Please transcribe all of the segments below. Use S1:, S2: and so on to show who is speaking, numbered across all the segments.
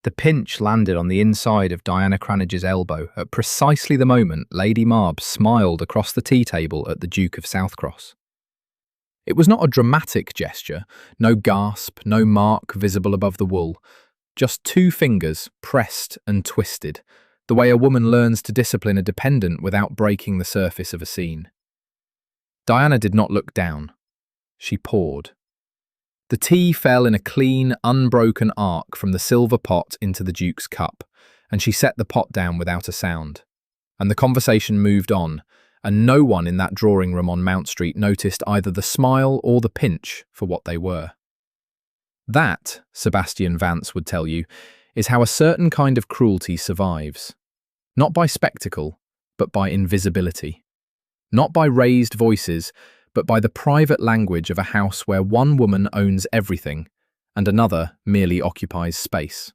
S1: The pinch landed on the inside of Diana Cranage's elbow at precisely the moment Lady Marb smiled across the tea table at the Duke of Southcross. It was not a dramatic gesture, no gasp, no mark visible above the wool, just two fingers pressed and twisted, the way a woman learns to discipline a dependent without breaking the surface of a scene. Diana did not look down. She poured. The tea fell in a clean, unbroken arc from the silver pot into the Duke's cup, and she set the pot down without a sound. And the conversation moved on, and no one in that drawing room on Mount Street noticed either the smile or the pinch for what they were. That, Sebastian Vance would tell you, is how a certain kind of cruelty survives. Not by spectacle, but by invisibility. Not by raised voices, but by the private language of a house where one woman owns everything and another merely occupies space.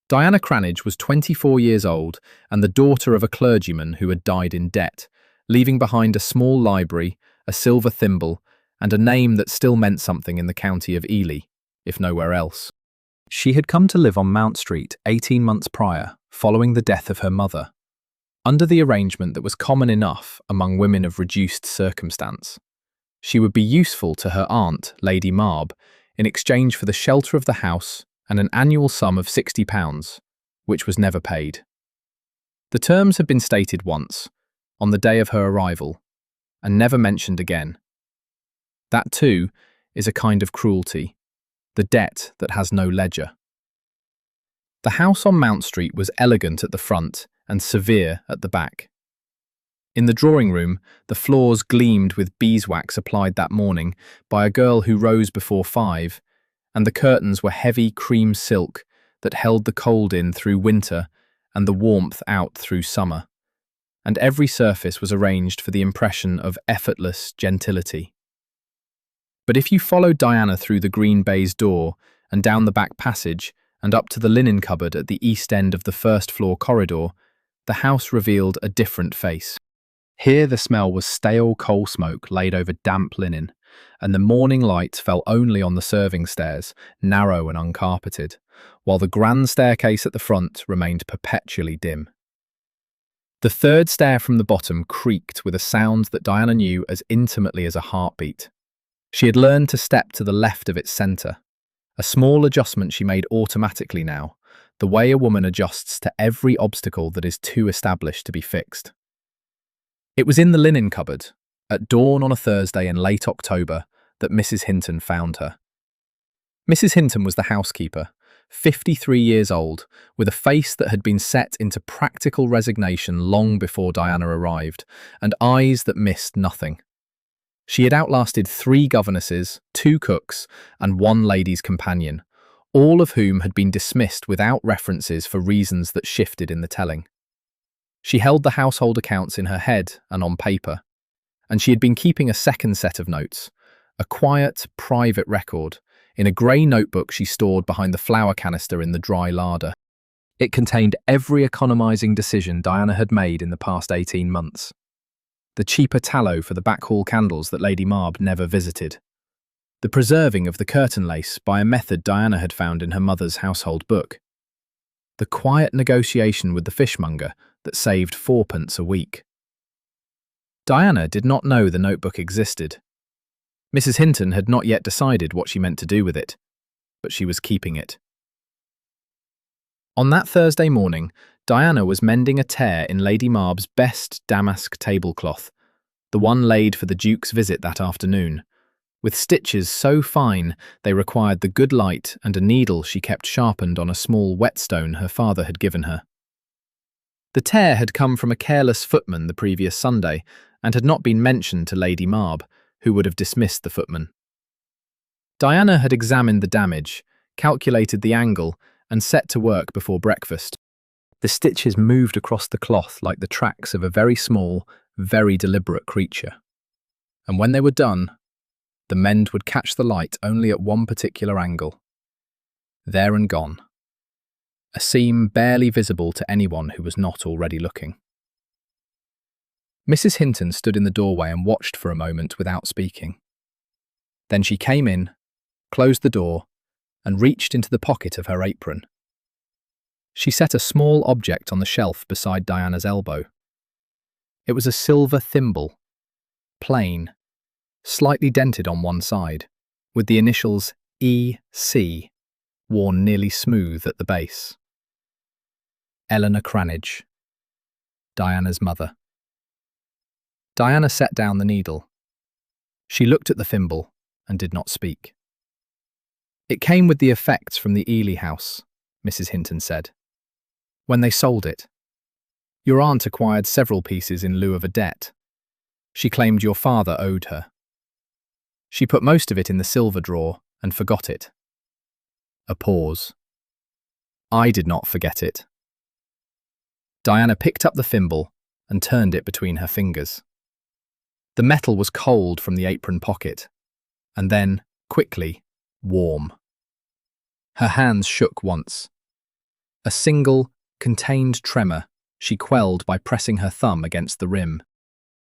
S1: Diana Cranage was 24 years old and the daughter of a clergyman who had died in debt, leaving behind a small library, a silver thimble, and a name that still meant something in the county of Ely, if nowhere else. She had come to live on Mount Street 18 months prior, following the death of her mother, under the arrangement that was common enough among women of reduced circumstance. She would be useful to her aunt, Lady Marb, in exchange for the shelter of the house and an annual sum of £60, which was never paid. The terms had been stated once, on the day of her arrival, and never mentioned again. That, too, is a kind of cruelty, the debt that has no ledger. The house on Mount Street was elegant at the front and severe at the back. In the drawing room, the floors gleamed with beeswax applied that morning by a girl who rose before 5, and the curtains were heavy cream silk that held the cold in through winter and the warmth out through summer, and every surface was arranged for the impression of effortless gentility. But if you followed Diana through the green baize door and down the back passage and up to the linen cupboard at the east end of the first-floor corridor, the house revealed a different face. Here the smell was stale coal smoke laid over damp linen, and the morning light fell only on the serving stairs, narrow and uncarpeted, while the grand staircase at the front remained perpetually dim. The third stair from the bottom creaked with a sound that Diana knew as intimately as a heartbeat. She had learned to step to the left of its centre, a small adjustment she made automatically now, the way a woman adjusts to every obstacle that is too established to be fixed. It was in the linen cupboard, at dawn on a Thursday in late October, that Mrs. Hinton found her. Mrs. Hinton was the housekeeper, 53 years old, with a face that had been set into practical resignation long before Diana arrived, and eyes that missed nothing. She had outlasted 3 governesses, 2 cooks, and 1 lady's companion, all of whom had been dismissed without references for reasons that shifted in the telling. She held the household accounts in her head and on paper, and she had been keeping a second set of notes, a quiet, private record, in a grey notebook she stored behind the flour canister in the dry larder. It contained every economising decision Diana had made in the past 18 months. The cheaper tallow for the back hall candles that Lady Marb never visited. The preserving of the curtain lace by a method Diana had found in her mother's household book. The quiet negotiation with the fishmonger that saved 4p a week. Diana did not know the notebook existed. Mrs. Hinton had not yet decided what she meant to do with it, but she was keeping it. On that Thursday morning, Diana was mending a tear in Lady Marb's best damask tablecloth, the one laid for the Duke's visit that afternoon, with stitches so fine they required the good light and a needle she kept sharpened on a small whetstone her father had given her. The tear had come from a careless footman the previous Sunday and had not been mentioned to Lady Marb, who would have dismissed the footman. Diana had examined the damage, calculated the angle, and set to work before breakfast. The stitches moved across the cloth like the tracks of a very small, very deliberate creature. And when they were done, the mend would catch the light only at one particular angle. There and gone. A seam barely visible to anyone who was not already looking. Mrs. Hinton stood in the doorway and watched for a moment without speaking. Then she came in, closed the door, and reached into the pocket of her apron. She set a small object on the shelf beside Diana's elbow. It was a silver thimble, plain, slightly dented on one side, with the initials E.C. worn nearly smooth at the base. Eleanor Cranage, Diana's mother. Diana set down the needle. She looked at the thimble and did not speak. It came with the effects from the Ely house, Mrs. Hinton said. When they sold it, your aunt acquired several pieces in lieu of a debt. She claimed your father owed her. She put most of it in the silver drawer and forgot it. A pause. I did not forget it. Diana picked up the thimble and turned it between her fingers. The metal was cold from the apron pocket, and then, quickly, warm. Her hands shook once. A single, contained tremor she quelled by pressing her thumb against the rim.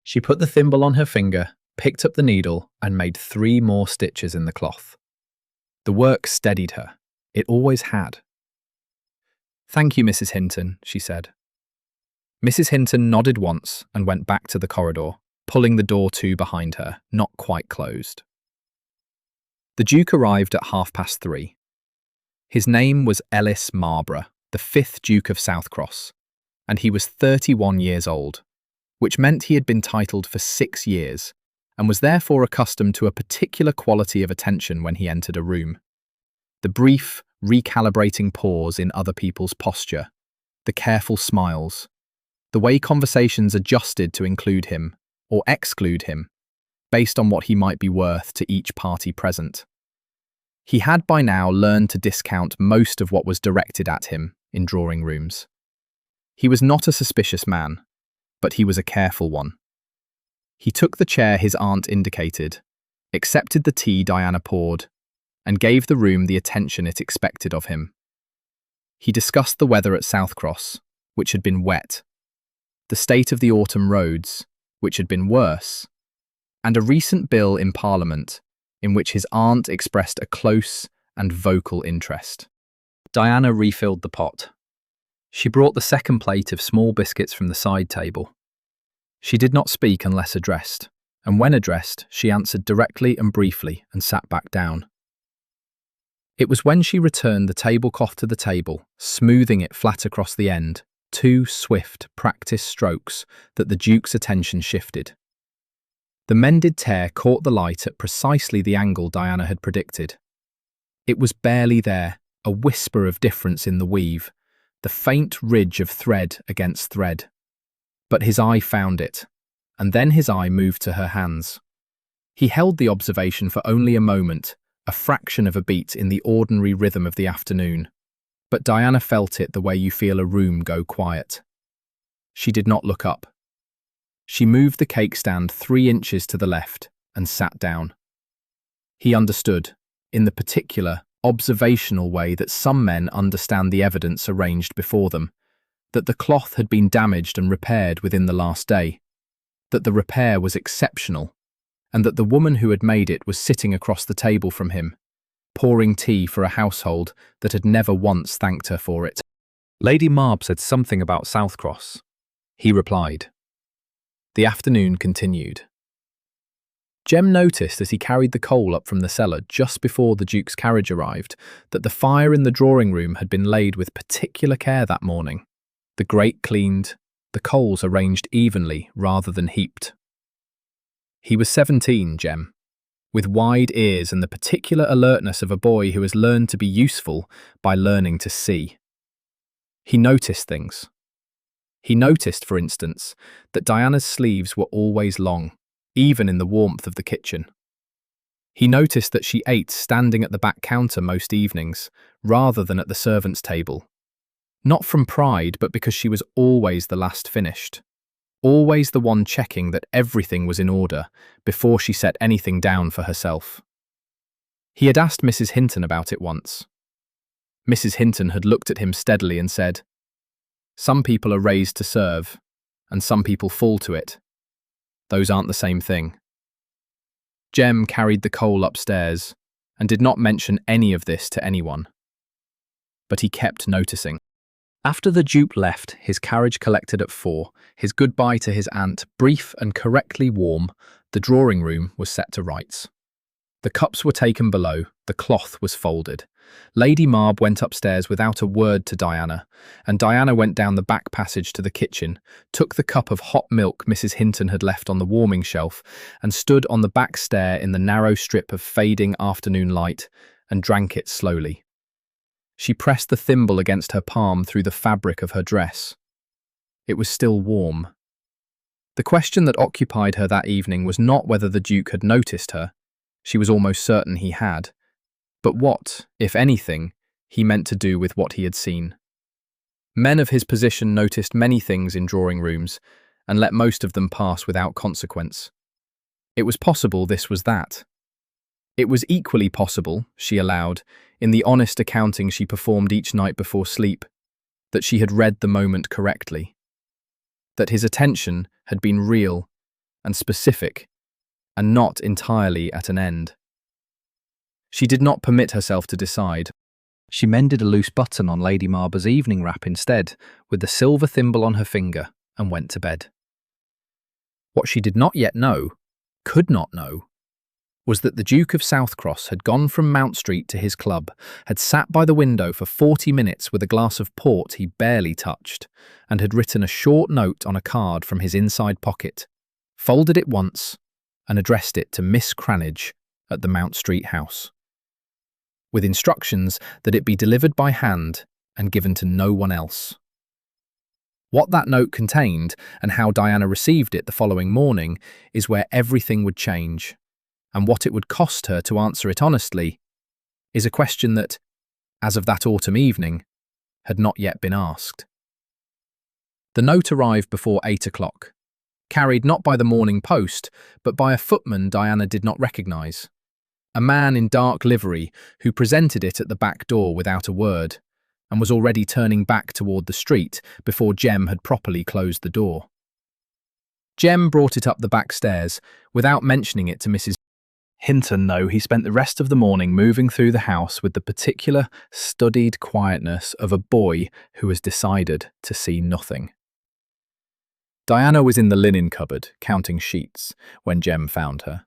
S1: She put the thimble on her finger, picked up the needle, and made 3 more stitches in the cloth. The work steadied her. It always had. Thank you, Mrs. Hinton, she said. Mrs. Hinton nodded once and went back to the corridor, pulling the door to behind her, not quite closed. The Duke arrived at 3:30. His name was Ellis Marlborough, the 5th Duke of Southcross, and he was 31 years old, which meant he had been titled for 6 years, and was therefore accustomed to a particular quality of attention when he entered a room. The brief, recalibrating pause in other people's posture, the careful smiles, the way conversations adjusted to include him or exclude him, based on what he might be worth to each party present. He had by now learned to discount most of what was directed at him in drawing rooms. He was not a suspicious man, but he was a careful one. He took the chair his aunt indicated, accepted the tea Diana poured, and gave the room the attention it expected of him. He discussed the weather at Southcross, which had been wet, the state of the autumn roads, which had been worse, and a recent bill in Parliament in which his aunt expressed a close and vocal interest. Diana refilled the pot. She brought the second plate of small biscuits from the side table. She did not speak unless addressed, and when addressed, she answered directly and briefly and sat back down. It was when she returned the tablecloth to the table, smoothing it flat across the end, 2 swift, practiced strokes, that the Duke's attention shifted. The mended tear caught the light at precisely the angle Diana had predicted. It was barely there, a whisper of difference in the weave, the faint ridge of thread against thread. But his eye found it, and then his eye moved to her hands. He held the observation for only a moment, a fraction of a beat in the ordinary rhythm of the afternoon, but Diana felt it the way you feel a room go quiet. She did not look up. She moved the cake stand 3 inches to the left and sat down. He understood, in the particular, observational way that some men understand the evidence arranged before them, that the cloth had been damaged and repaired within the last day, that the repair was exceptional, and that the woman who had made it was sitting across the table from him, pouring tea for a household that had never once thanked her for it. Lady Marb said something about Southcross. He replied. The afternoon continued. Jem noticed as he carried the coal up from the cellar just before the Duke's carriage arrived that the fire in the drawing room had been laid with particular care that morning, the grate cleaned, the coals arranged evenly rather than heaped. He was 17, Jem, with wide ears and the particular alertness of a boy who has learned to be useful by learning to see. He noticed things. He noticed, for instance, that Diana's sleeves were always long, even in the warmth of the kitchen. He noticed that she ate standing at the back counter most evenings, rather than at the servants' table. Not from pride, but because she was always the last finished. Always the one checking that everything was in order before she set anything down for herself. He had asked Mrs. Hinton about it once. Mrs. Hinton had looked at him steadily and said, "Some people are raised to serve, and some people fall to it. Those aren't the same thing." Jem carried the coal upstairs and did not mention any of this to anyone. But he kept noticing. After the dupe left, his carriage collected at 4, his goodbye to his aunt brief and correctly warm, the drawing room was set to rights. The cups were taken below, the cloth was folded. Lady Marb went upstairs without a word to Diana, and Diana went down the back passage to the kitchen, took the cup of hot milk Mrs. Hinton had left on the warming shelf, and stood on the back stair in the narrow strip of fading afternoon light, and drank it slowly. She pressed the thimble against her palm through the fabric of her dress. It was still warm. The question that occupied her that evening was not whether the Duke had noticed her. She was almost certain he had. But what, if anything, he meant to do with what he had seen. Men of his position noticed many things in drawing rooms, and let most of them pass without consequence. It was possible this was that. It was equally possible, she allowed, in the honest accounting she performed each night before sleep, that she had read the moment correctly. That his attention had been real and specific, and not entirely at an end. She did not permit herself to decide. She mended a loose button on Lady Marber's evening wrap instead, with the silver thimble on her finger, and went to bed. What she did not yet know, could not know, was that the Duke of Southcross had gone from Mount Street to his club, had sat by the window for 40 minutes with a glass of port he barely touched, and had written a short note on a card from his inside pocket, folded it once, and addressed it to Miss Cranage at the Mount Street house, with instructions that it be delivered by hand and given to no one else. What that note contained and how Diana received it the following morning is where everything would change, and what it would cost her to answer it honestly is a question that, as of that autumn evening, had not yet been asked. The note arrived before 8 o'clock, carried not by the morning post, but by a footman Diana did not recognise, a man in dark livery who presented it at the back door without a word, and was already turning back toward the street before Jem had properly closed the door. Jem brought it up the back stairs, without mentioning it to Mrs. Hinton, though. He spent the rest of the morning moving through the house with the particular, studied quietness of a boy who has decided to see nothing. Diana was in the linen cupboard, counting sheets, when Jem found her.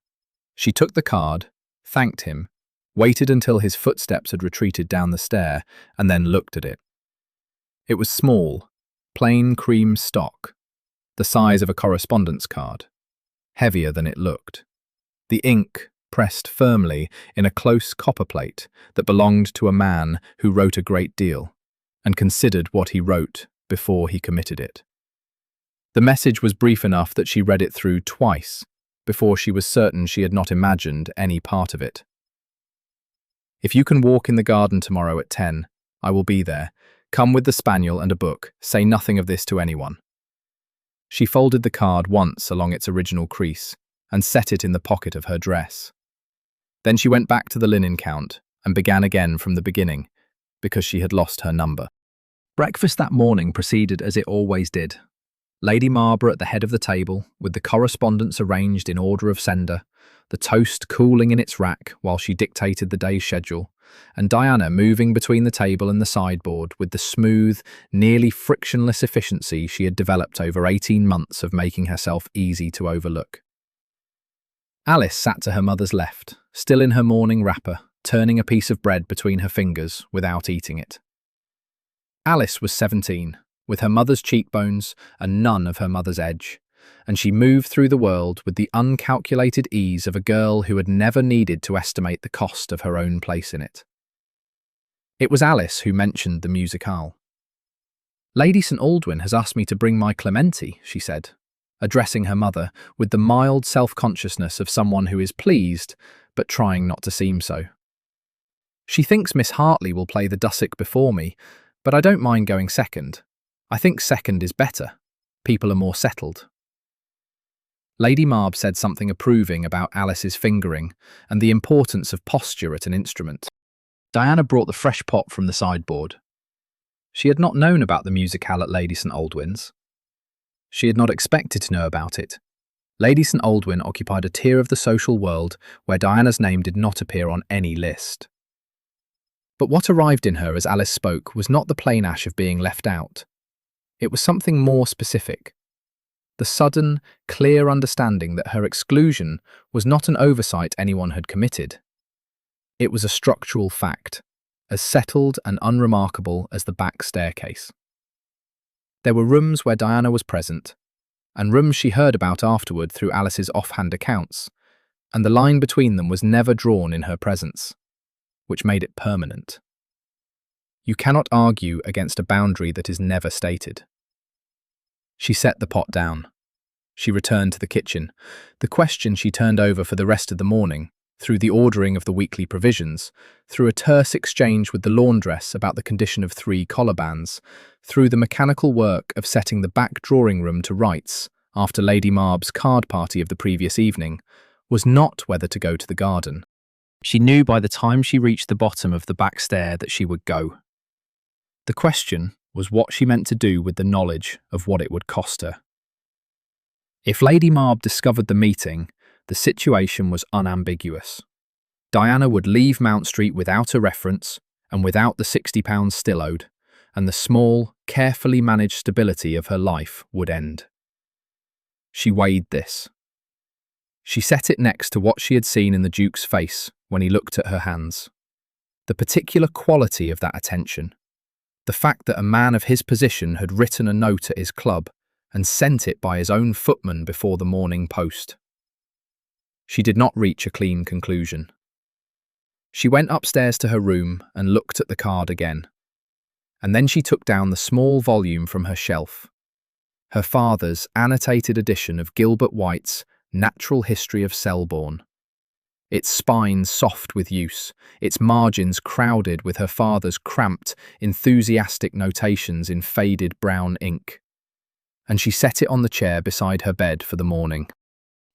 S1: She took the card, thanked him, waited until his footsteps had retreated down the stair, and then looked at it. It was small, plain cream stock, the size of a correspondence card, heavier than it looked. The ink pressed firmly in a close copper plate that belonged to a man who wrote a great deal, and considered what he wrote before he committed it. The message was brief enough that she read it through twice before she was certain she had not imagined any part of it. If you can walk in the garden tomorrow at 10, I will be there. Come with the spaniel and a book. Say nothing of this to anyone. She folded the card once along its original crease and set it in the pocket of her dress. Then she went back to the linen count and began again from the beginning, because she had lost her number. Breakfast that morning proceeded as it always did. Lady Marber at the head of the table, with the correspondence arranged in order of sender, the toast cooling in its rack while she dictated the day's schedule, and Diana moving between the table and the sideboard with the smooth, nearly frictionless efficiency she had developed over 18 months of making herself easy to overlook. Alice sat to her mother's left, still in her morning wrapper, turning a piece of bread between her fingers without eating it. Alice was 17, with her mother's cheekbones and none of her mother's edge, and she moved through the world with the uncalculated ease of a girl who had never needed to estimate the cost of her own place in it. It was Alice who mentioned the musicale. "Lady St. Aldwyn has asked me to bring my Clementi," she said, addressing her mother with the mild self-consciousness of someone who is pleased, but trying not to seem so. "She thinks Miss Hartley will play the Dussick before me, but I don't mind going second. I think second is better. People are more settled." Lady Marb said something approving about Alice's fingering and the importance of posture at an instrument. Diana brought the fresh pot from the sideboard. She had not known about the musicale at Lady St. Aldwyn's. She had not expected to know about it. Lady St. Aldwyn occupied a tier of the social world where Diana's name did not appear on any list. But what arrived in her as Alice spoke was not the plain ash of being left out. It was something more specific. The sudden, clear understanding that her exclusion was not an oversight anyone had committed. It was a structural fact, as settled and unremarkable as the back staircase. There were rooms where Diana was present, and rooms she heard about afterward through Alice's offhand accounts, and the line between them was never drawn in her presence, which made it permanent. You cannot argue against a boundary that is never stated. She set the pot down. She returned to the kitchen. The question she turned over for the rest of the morning, through the ordering of the weekly provisions, through a terse exchange with the laundress about the condition of 3 collar bands, through the mechanical work of setting the back drawing room to rights after Lady Marb's card party of the previous evening, was not whether to go to the garden. She knew by the time she reached the bottom of the back stair that she would go. The question was what she meant to do with the knowledge of what it would cost her. If Lady Marb discovered the meeting, the situation was unambiguous. Diana would leave Mount Street without a reference and without the £60 still owed, and the small, carefully managed stability of her life would end. She weighed this. She set it next to what she had seen in the Duke's face when he looked at her hands. The particular quality of that attention. The fact that a man of his position had written a note at his club and sent it by his own footman before the Morning Post. She did not reach a clean conclusion. She went upstairs to her room and looked at the card again. And then she took down the small volume from her shelf. Her father's annotated edition of Gilbert White's Natural History of Selborne. Its spine soft with use, its margins crowded with her father's cramped, enthusiastic notations in faded brown ink. And she set it on the chair beside her bed for the morning.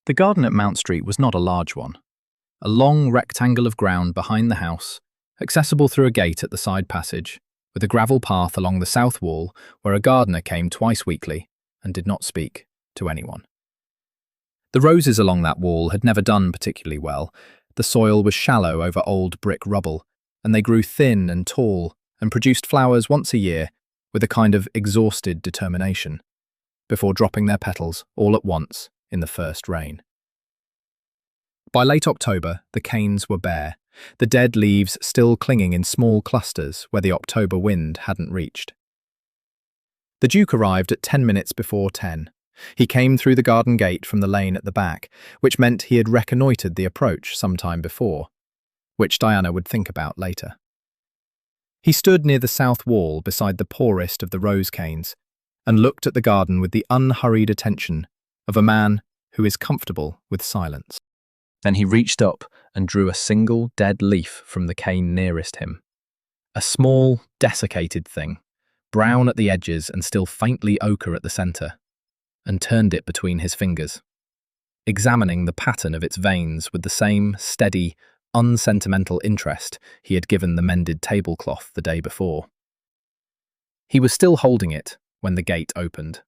S1: The garden at Mount Street was not a large one. A long rectangle of ground behind the house, accessible through a gate at the side passage, with a gravel path along the south wall where a gardener came twice weekly and did not speak to anyone. The roses along that wall had never done particularly well. The soil was shallow over old brick rubble, and they grew thin and tall and produced flowers once a year with a kind of exhausted determination, before dropping their petals all at once in the first rain. By late October, the canes were bare, the dead leaves still clinging in small clusters where the October wind hadn't reached. The Duke arrived at 10 minutes before 10. He came through the garden gate from the lane at the back, which meant he had reconnoitred the approach some time before, which Diana would think about later. He stood near the south wall beside the poorest of the rose canes and looked at the garden with the unhurried attention of a man who is comfortable with silence. Then he reached up and drew a single dead leaf from the cane nearest him. A small, desiccated thing, brown at the edges and still faintly ochre at the centre, and turned it between his fingers, examining the pattern of its veins with the same steady, unsentimental interest he had given the mended tablecloth the day before. He was still holding it when the gate opened.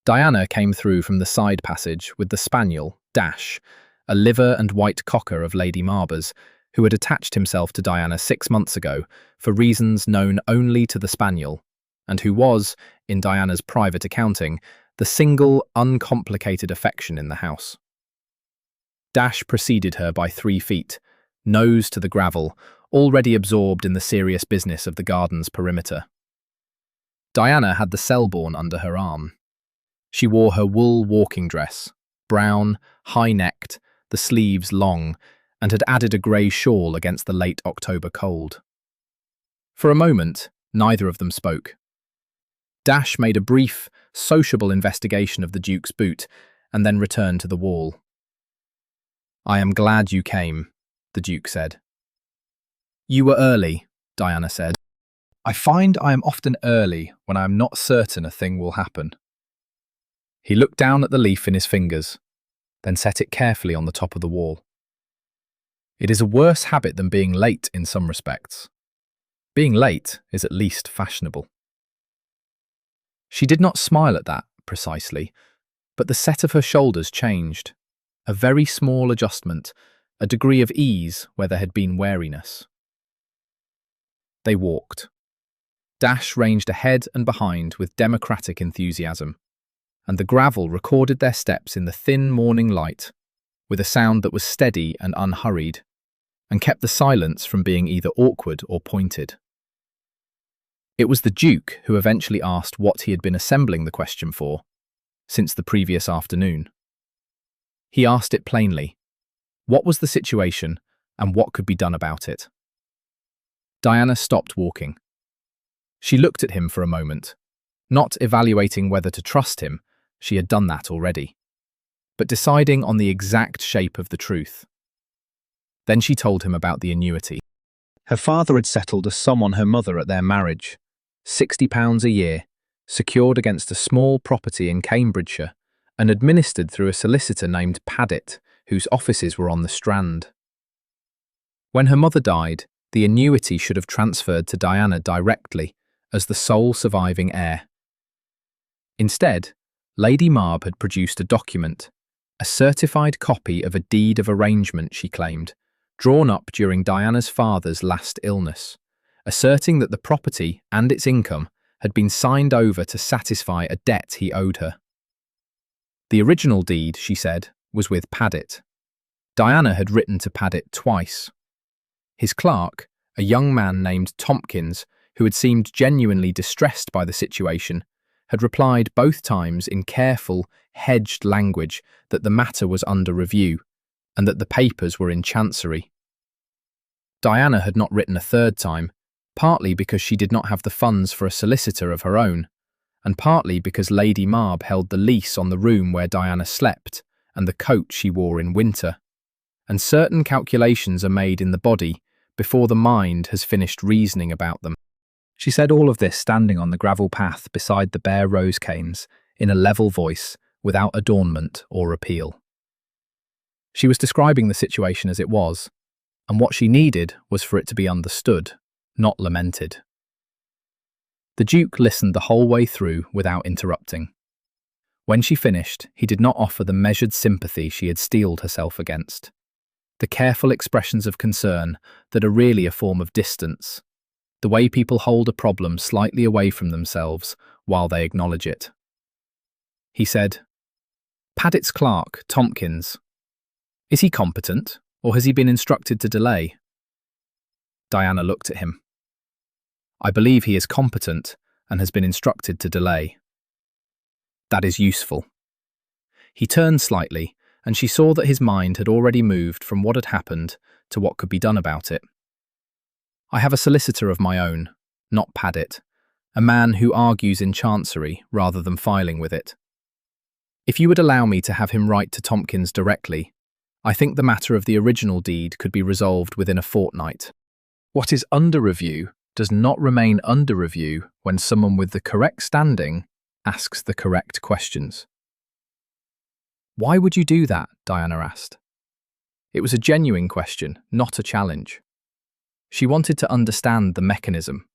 S1: Diana came through from the side passage with the spaniel, Dash, a liver and white cocker of Lady Marber's, who had attached himself to Diana 6 months ago for reasons known only to the spaniel, and who was, in Diana's private accounting, the single, uncomplicated affection in the house. Dash preceded her by 3 feet, nose to the gravel, already absorbed in the serious business of the garden's perimeter. Diana had the Selborne under her arm. She wore her wool walking dress, brown, high-necked, the sleeves long, and had added a grey shawl against the late October cold. For a moment, neither of them spoke. Dash made a brief, sociable investigation of the Duke's boot, and then returned to the wall. "I am glad you came," the Duke said. "You were early," Diana said. "I find I am often early when I am not certain a thing will happen." He looked down at the leaf in his fingers, then set it carefully on the top of the wall. "It is a worse habit than being late in some respects. Being late is at least fashionable." She did not smile at that, precisely, but the set of her shoulders changed. A very small adjustment, a degree of ease where there had been wariness. They walked. Dash ranged ahead and behind with democratic enthusiasm, and the gravel recorded their steps in the thin morning light, with a sound that was steady and unhurried, and kept the silence from being either awkward or pointed. It was the Duke who eventually asked what he had been assembling the question for, since the previous afternoon. He asked it plainly. What was the situation, and what could be done about it? Diana stopped walking. She looked at him for a moment, not evaluating whether to trust him, she had done that already, but deciding on the exact shape of the truth. Then she told him about the annuity. Her father had settled a sum on her mother at their marriage, £60 a year, secured against a small property in Cambridgeshire, and administered through a solicitor named Paddett, whose offices were on the Strand. When her mother died, the annuity should have transferred to Diana directly, as the sole surviving heir. Instead, Lady Marb had produced a document, a certified copy of a deed of arrangement, she claimed, drawn up during Diana's father's last illness, asserting that the property and its income had been signed over to satisfy a debt he owed her. The original deed, she said, was with Paddett. Diana had written to Paddett twice. His clerk, a young man named Tompkins, who had seemed genuinely distressed by the situation, had replied both times in careful, hedged language that the matter was under review and that the papers were in chancery. Diana had not written a third time, partly because she did not have the funds for a solicitor of her own, and partly because Lady Marb held the lease on the room where Diana slept and the coat she wore in winter, and certain calculations are made in the body before the mind has finished reasoning about them. She said all of this standing on the gravel path beside the bare rose canes, in a level voice, without adornment or appeal. She was describing the situation as it was, and what she needed was for it to be understood, not lamented. The Duke listened the whole way through without interrupting. When she finished, he did not offer the measured sympathy she had steeled herself against, the careful expressions of concern that are really a form of distance, the way people hold a problem slightly away from themselves while they acknowledge it. He said, "Paddett's clerk, Tompkins. Is he competent, or has he been instructed to delay?" Diana looked at him. "I believe he is competent and has been instructed to delay." "That is useful." He turned slightly, and she saw that his mind had already moved from what had happened to what could be done about it. "I have a solicitor of my own, not Paddett, a man who argues in chancery rather than filing with it. If you would allow me to have him write to Tompkins directly, I think the matter of the original deed could be resolved within a fortnight. What is under review does not remain under review when someone with the correct standing asks the correct questions." "Why would you do that?" Diana asked. It was a genuine question, not a challenge. She wanted to understand the mechanism,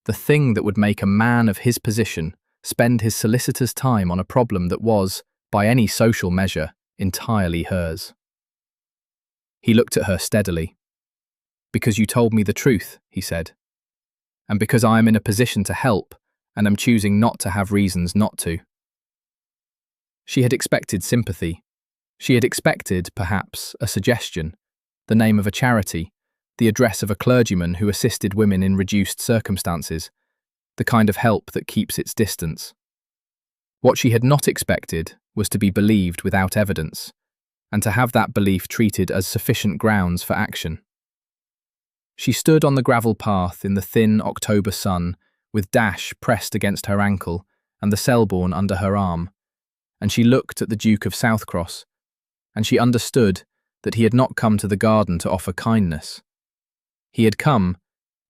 S1: the thing that would make a man of his position spend his solicitor's time on a problem that was, by any social measure, entirely hers. He looked at her steadily. "Because you told me the truth," he said, "and because I am in a position to help and am choosing not to have reasons not to." She had expected sympathy. She had expected, perhaps, a suggestion, the name of a charity, the address of a clergyman who assisted women in reduced circumstances, the kind of help that keeps its distance. What she had not expected was to be believed without evidence, and to have that belief treated as sufficient grounds for action. She stood on the gravel path in the thin October sun, with Dash pressed against her ankle and the Selborne under her arm, and she looked at the Duke of Southcross, and she understood that he had not come to the garden to offer kindness. He had come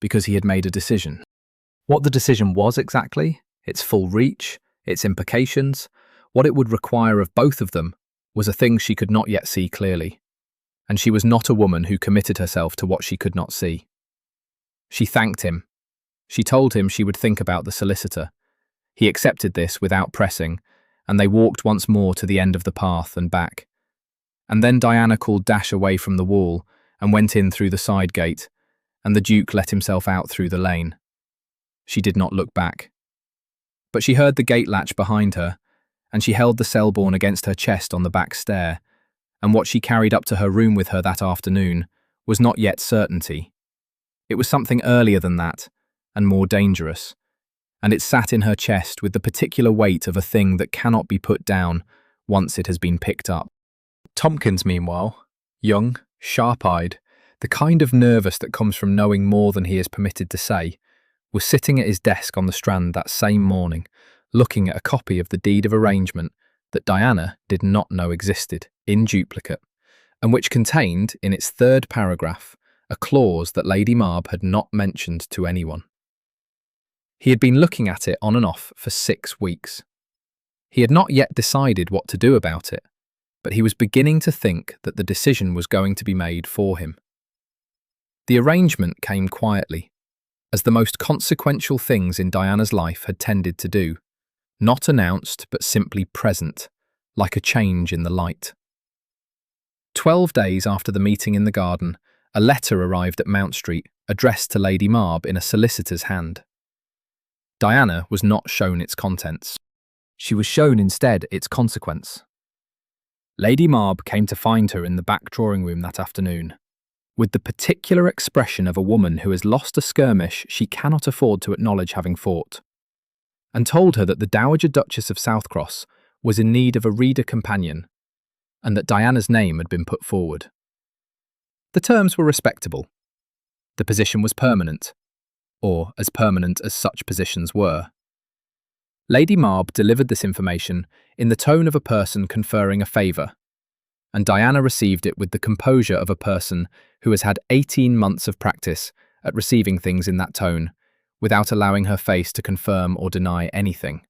S1: because he had made a decision. What the decision was exactly, its full reach, its implications, what it would require of both of them, was a thing she could not yet see clearly, and she was not a woman who committed herself to what she could not see. She thanked him. She told him she would think about the solicitor. He accepted this without pressing, and they walked once more to the end of the path and back. And then Diana called Dash away from the wall and went in through the side gate, and the Duke let himself out through the lane. She did not look back. But she heard the gate latch behind her, and she held the Selborne against her chest on the back stair, and what she carried up to her room with her that afternoon was not yet certainty. It was something earlier than that, and more dangerous, and it sat in her chest with the particular weight of a thing that cannot be put down once it has been picked up. Tompkins, meanwhile, young, sharp-eyed, the kind of nervous that comes from knowing more than he is permitted to say, was sitting at his desk on the Strand that same morning, looking at a copy of the deed of arrangement that Diana did not know existed, in duplicate, and which contained, in its third paragraph, a clause that Lady Marb had not mentioned to anyone. He had been looking at it on and off for 6 weeks. He had not yet decided what to do about it, but he was beginning to think that the decision was going to be made for him. The arrangement came quietly, as the most consequential things in Diana's life had tended to do, not announced but simply present, like a change in the light. 12 days after the meeting in the garden, a letter arrived at Mount Street, addressed to Lady Marb in a solicitor's hand. Diana was not shown its contents. She was shown instead its consequence. Lady Marb came to find her in the back drawing room that afternoon, with the particular expression of a woman who has lost a skirmish she cannot afford to acknowledge having fought, and told her that the Dowager Duchess of Southcross was in need of a reader companion, and that Diana's name had been put forward. The terms were respectable. The position was permanent, or as permanent as such positions were. Lady Marb delivered this information in the tone of a person conferring a favour, and Diana received it with the composure of a person who has had 18 months of practice at receiving things in that tone, without allowing her face to confirm or deny anything.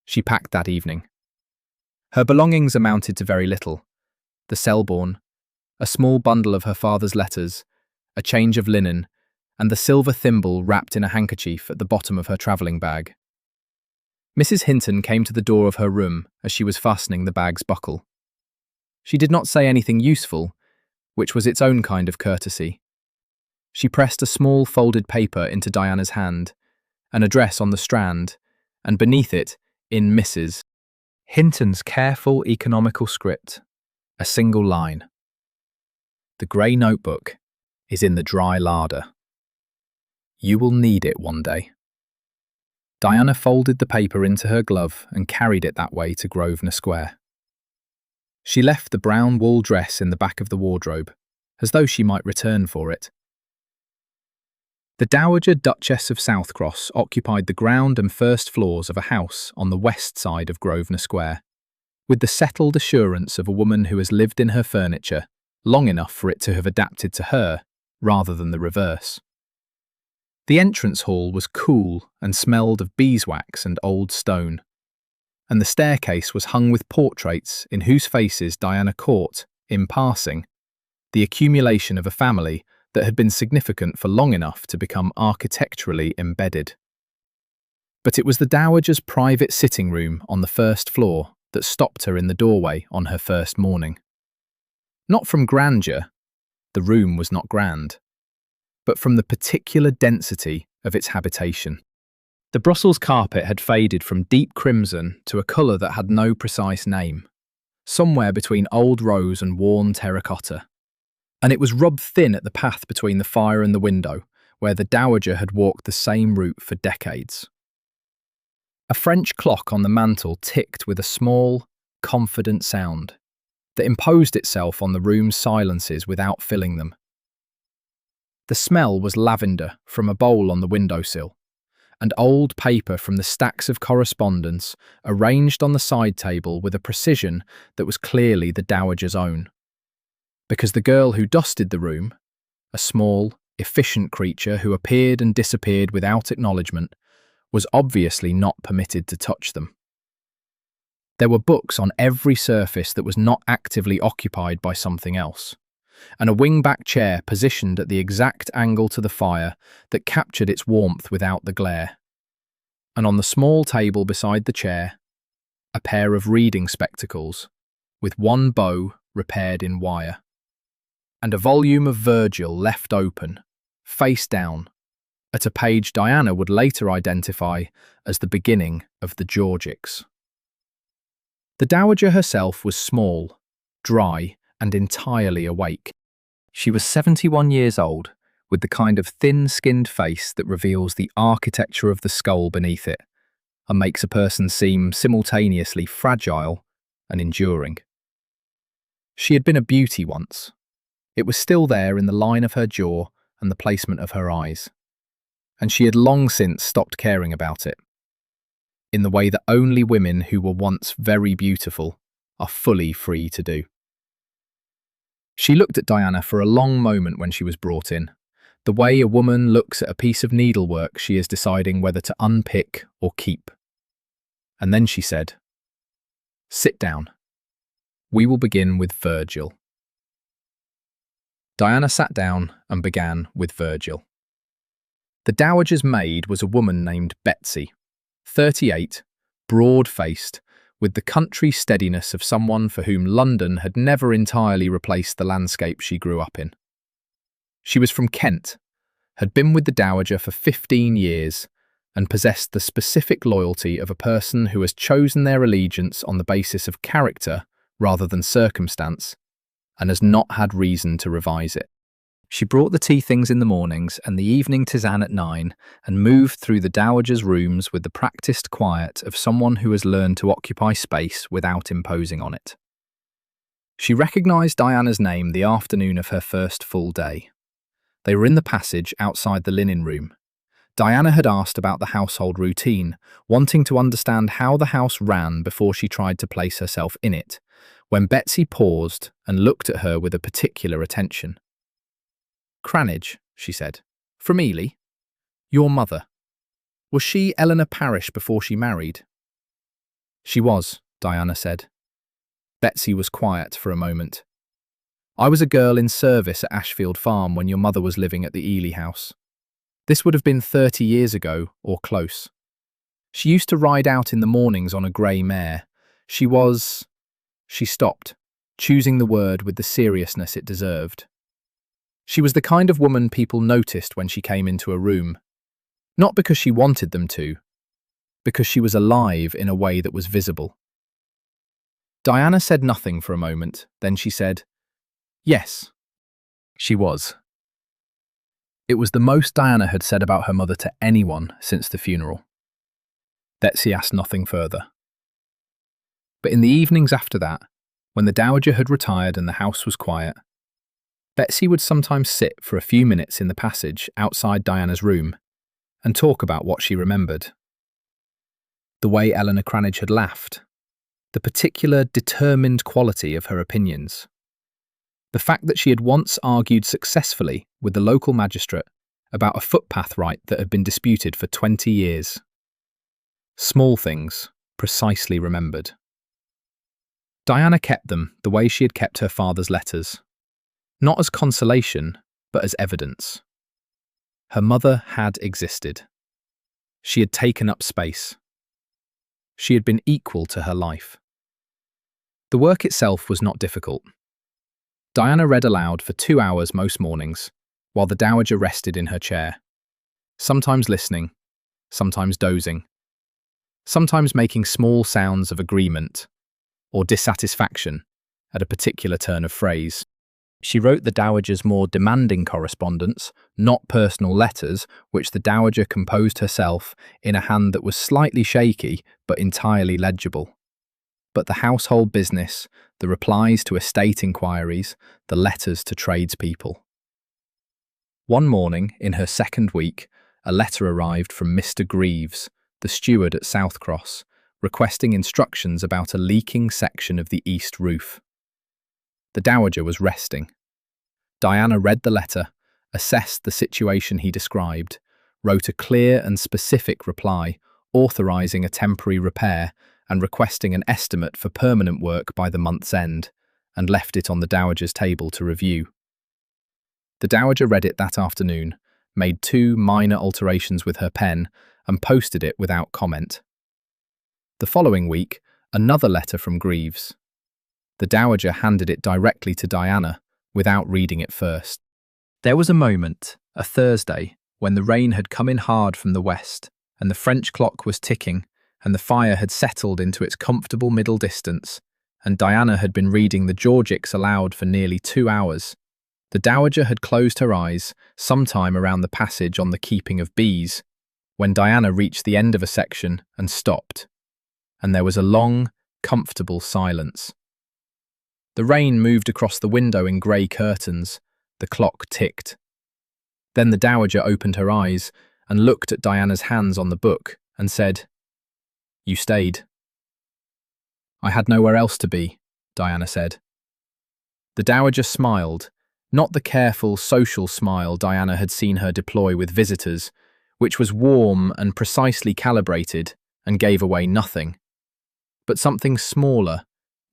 S1: She packed that evening. Her belongings amounted to very little: the Selborne, a small bundle of her father's letters, a change of linen, and the silver thimble wrapped in a handkerchief at the bottom of her travelling bag. Mrs. Hinton came to the door of her room as she was fastening the bag's buckle. She did not say anything useful, which was its own kind of courtesy. She pressed a small folded paper into Diana's hand, an address on the Strand, and beneath it, in Mrs. Hinton's careful, economical script, a single line: "The grey notebook is in the dry larder. You will need it one day." Diana folded the paper into her glove and carried it that way to Grosvenor Square. She left the brown wool dress in the back of the wardrobe, as though she might return for it. The Dowager Duchess of Southcross occupied the ground and first floors of a house on the west side of Grosvenor Square, with the settled assurance of a woman who has lived in her furniture long enough for it to have adapted to her, rather than the reverse. The entrance hall was cool and smelled of beeswax and old stone, and the staircase was hung with portraits in whose faces Diana caught, in passing, the accumulation of a family that had been significant for long enough to become architecturally embedded. But it was the Dowager's private sitting room on the first floor that stopped her in the doorway on her first morning. Not from grandeur, the room was not grand, but from the particular density of its habitation. The Brussels carpet had faded from deep crimson to a colour that had no precise name, somewhere between old rose and worn terracotta, and it was rubbed thin at the path between the fire and the window, where the Dowager had walked the same route for decades. A French clock on the mantel ticked with a small, confident sound that imposed itself on the room's silences without filling them. The smell was lavender from a bowl on the windowsill, and old paper from the stacks of correspondence arranged on the side table with a precision that was clearly the Dowager's own. Because the girl who dusted the room, a small, efficient creature who appeared and disappeared without acknowledgement, was obviously not permitted to touch them. There were books on every surface that was not actively occupied by something else, and a wing-back chair positioned at the exact angle to the fire that captured its warmth without the glare. And on the small table beside the chair, a pair of reading spectacles, with one bow repaired in wire, and a volume of Virgil left open face down, at a page Diana would later identify as the beginning of the Georgics. The Dowager herself was small, dry, and entirely awake. She was 71 years old, with the kind of thin-skinned face that reveals the architecture of the skull beneath it, and makes a person seem simultaneously fragile and enduring. She had been a beauty once. It was still there in the line of her jaw and the placement of her eyes, and she had long since stopped caring about it, in the way that only women who were once very beautiful are fully free to do. She looked at Diana for a long moment when she was brought in, the way a woman looks at a piece of needlework she is deciding whether to unpick or keep. And then she said, "Sit down. We will begin with Virgil." Diana sat down and began with Virgil. The Dowager's maid was a woman named Betsy, 38, broad-faced, with the country steadiness of someone for whom London had never entirely replaced the landscape she grew up in. She was from Kent, had been with the Dowager for 15 years, and possessed the specific loyalty of a person who has chosen their allegiance on the basis of character rather than circumstance, and has not had reason to revise it. She brought the tea things in the mornings and the evening tisane at 9, and moved through the Dowager's rooms with the practiced quiet of someone who has learned to occupy space without imposing on it. She recognised Diana's name the afternoon of her first full day. They were in the passage outside the linen room. Diana had asked about the household routine, wanting to understand how the house ran before she tried to place herself in it, when Betsy paused and looked at her with a particular attention. "Cranage," she said. "From Ely? Your mother. Was she Eleanor Parish before she married?" "She was," Diana said. Betsy was quiet for a moment. "I was a girl in service at Ashfield Farm when your mother was living at the Ely house. This would have been 30 years ago, or close. She used to ride out in the mornings on a grey mare. She was—" She stopped, choosing the word with the seriousness it deserved. She was the kind of woman people noticed when she came into a room, not because she wanted them to, because she was alive in a way that was visible. Diana said nothing for a moment, then she said, "Yes, she was." It was the most Diana had said about her mother to anyone since the funeral. Betsy asked nothing further. But in the evenings after that, when the Dowager had retired and the house was quiet, Betsy would sometimes sit for a few minutes in the passage outside Diana's room and talk about what she remembered. The way Eleanor Cranage had laughed, the particular determined quality of her opinions, the fact that she had once argued successfully with the local magistrate about a footpath right that had been disputed for 20 years. Small things, precisely remembered. Diana kept them the way she had kept her father's letters, not as consolation, but as evidence. Her mother had existed. She had taken up space. She had been equal to her life. The work itself was not difficult. Diana read aloud for 2 hours most mornings, while the Dowager rested in her chair, sometimes listening, sometimes dozing, sometimes making small sounds of agreement or dissatisfaction at a particular turn of phrase. She wrote the Dowager's more demanding correspondence, not personal letters, which the Dowager composed herself in a hand that was slightly shaky but entirely legible. But the household business, the replies to estate inquiries, the letters to tradespeople. One morning, in her second week, a letter arrived from Mr. Greaves, the steward at South Cross, requesting instructions about a leaking section of the east roof. The Dowager was resting. Diana read the letter, assessed the situation he described, wrote a clear and specific reply, authorising a temporary repair and requesting an estimate for permanent work by the month's end, and left it on the Dowager's table to review. The Dowager read it that afternoon, made 2 minor alterations with her pen, and posted it without comment. The following week, another letter from Greaves. The Dowager handed it directly to Diana, without reading it first. There was a moment, A Thursday, when the rain had come in hard from the west, and the French clock was ticking, and the fire had settled into its comfortable middle distance, and Diana had been reading the Georgics aloud for nearly 2 hours. The dowager had closed her eyes sometime around the passage on the keeping of bees, when Diana reached the end of a section and stopped, and there was a long, comfortable silence. The rain moved across the window in grey curtains. The clock ticked. Then the dowager opened her eyes and looked at Diana's hands on the book and said, "You stayed." "I had nowhere else to be," Diana said. The dowager smiled, not the careful, social smile Diana had seen her deploy with visitors, which was warm and precisely calibrated and gave away nothing, but something smaller,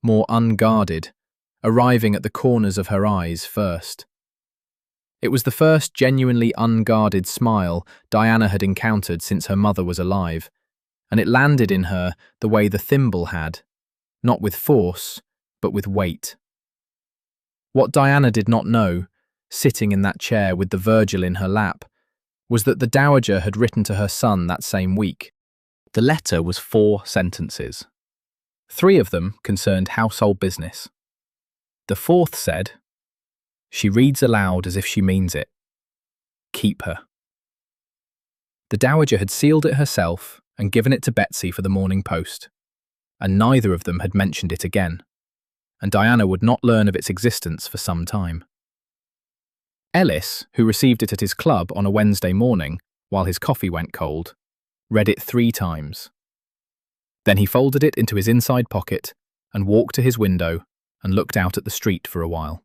S1: more unguarded, arriving at the corners of her eyes first. It was the first genuinely unguarded smile Diana had encountered since her mother was alive, and it landed in her the way the thimble had, not with force, but with weight. What Diana did not know, sitting in that chair with the Virgil in her lap, was that the dowager had written to her son that same week. The letter was 4 sentences. 3 of them concerned household business. The 4th said, "She reads aloud as if she means it. Keep her." The dowager had sealed it herself and given it to Betsy for the Morning Post, and neither of them had mentioned it again, and Diana would not learn of its existence for some time. Ellis, who received it at his club on a Wednesday morning while his coffee went cold, read it 3 times. Then he folded it into his inside pocket and walked to his window and looked out at the street for a while.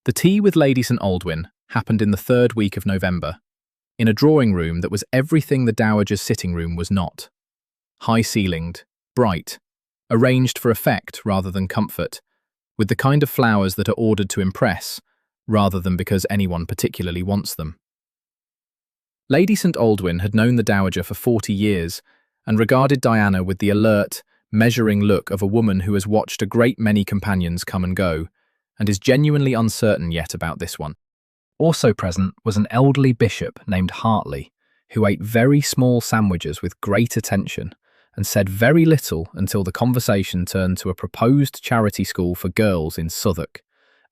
S1: The tea with Lady St. Aldwyn happened in the 3rd week of November, in a drawing room that was everything the dowager's sitting room was not. High-ceilinged, bright, arranged for effect rather than comfort, with the kind of flowers that are ordered to impress, rather than because anyone particularly wants them. Lady St. Aldwyn had known the dowager for 40 years and regarded Diana with the alert, measuring look of a woman who has watched a great many companions come and go, and is genuinely uncertain yet about this one. Also present was an elderly bishop named Hartley, who ate very small sandwiches with great attention and said very little until the conversation turned to a proposed charity school for girls in Southwark,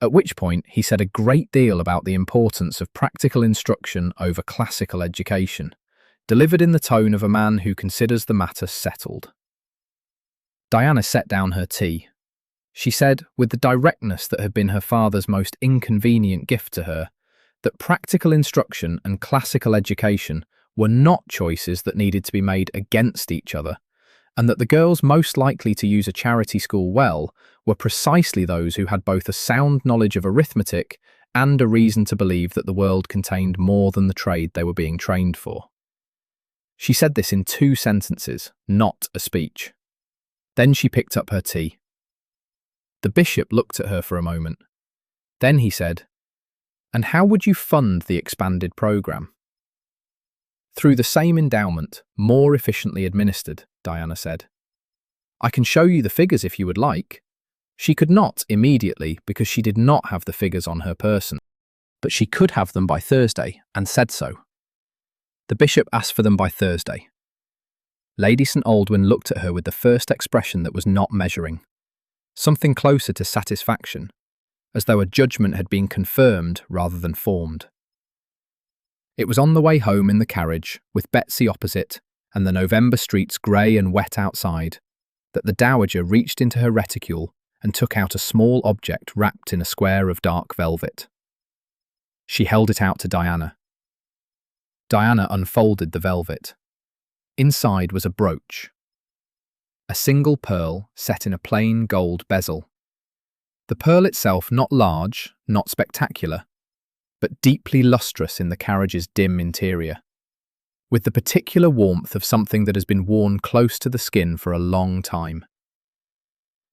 S1: at which point he said a great deal about the importance of practical instruction over classical education, delivered in the tone of a man who considers the matter settled. Diana set down her tea. She said, with the directness that had been her father's most inconvenient gift to her, that practical instruction and classical education were not choices that needed to be made against each other, and that the girls most likely to use a charity school well were precisely those who had both a sound knowledge of arithmetic and a reason to believe that the world contained more than the trade they were being trained for. She said this in 2 sentences, not a speech. Then she picked up her tea. The bishop looked at her for a moment. Then he said, "And how would you fund the expanded programme?" "Through the same endowment, more efficiently administered," Diana said. "I can show you the figures if you would like." She could not immediately because she did not have the figures on her person, but she could have them by Thursday and said so. The bishop asked for them by Thursday. Lady St. Aldwyn looked at her with the first expression that was not measuring, something closer to satisfaction, as though a judgment had been confirmed rather than formed. It was on the way home in the carriage, with Betsy opposite and the November streets grey and wet outside, that the dowager reached into her reticule and took out a small object wrapped in a square of dark velvet. She held it out to Diana. Diana unfolded the velvet. Inside was a brooch. A single pearl set in a plain gold bezel. The pearl itself not large, not spectacular, but deeply lustrous in the carriage's dim interior, with the particular warmth of something that has been worn close to the skin for a long time.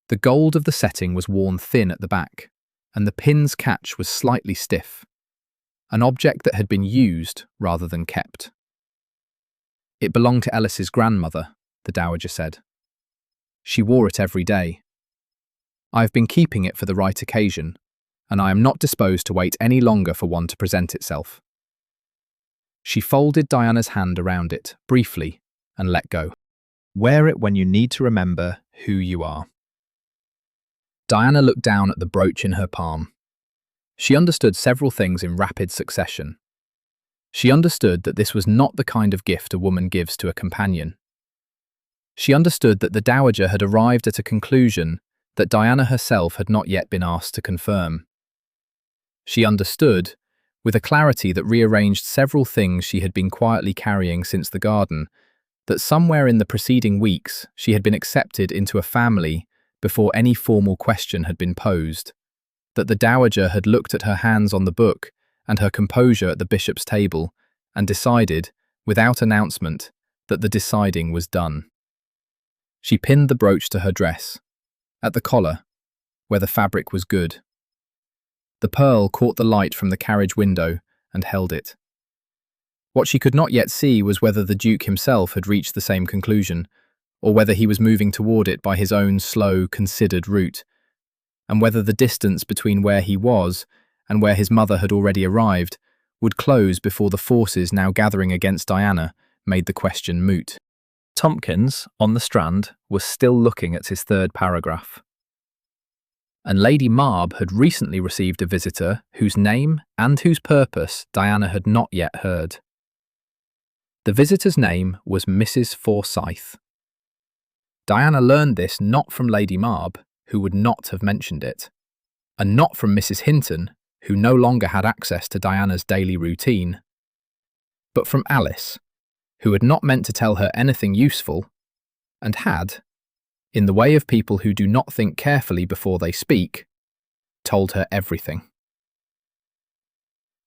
S1: The gold of the setting was worn thin at the back, and the pin's catch was slightly stiff, an object that had been used rather than kept. It belonged to Ellis's grandmother, the dowager said. She wore it every day. I have been keeping it for the right occasion, and I am not disposed to wait any longer for one to present itself." She folded Diana's hand around it, briefly, and let go. "Wear it when you need to remember who you are." Diana looked down at the brooch in her palm. She understood several things in rapid succession. She understood that this was not the kind of gift a woman gives to a companion. She understood that the dowager had arrived at a conclusion that Diana herself had not yet been asked to confirm. She understood, with a clarity that rearranged several things she had been quietly carrying since the garden, that somewhere in the preceding weeks she had been accepted into a family before any formal question had been posed, that the dowager had looked at her hands on the book and her composure at the bishop's table and decided, without announcement, that the deciding was done. She pinned the brooch to her dress, at the collar, where the fabric was good. The pearl caught the light from the carriage window and held it. What she could not yet see was whether the Duke himself had reached the same conclusion, or whether he was moving toward it by his own slow, considered route, and whether the distance between where he was and where his mother had already arrived would close before the forces now gathering against Diana made the question moot. Tomkins, on the Strand, was still looking at his third paragraph. And Lady Marb had recently received a visitor whose name and whose purpose Diana had not yet heard. The visitor's name was Mrs. Forsyth. Diana learned this not from Lady Marb, who would not have mentioned it, and not from Mrs. Hinton, who no longer had access to Diana's daily routine, but from Alice, who had not meant to tell her anything useful, and had, in the way of people who do not think carefully before they speak, told her everything.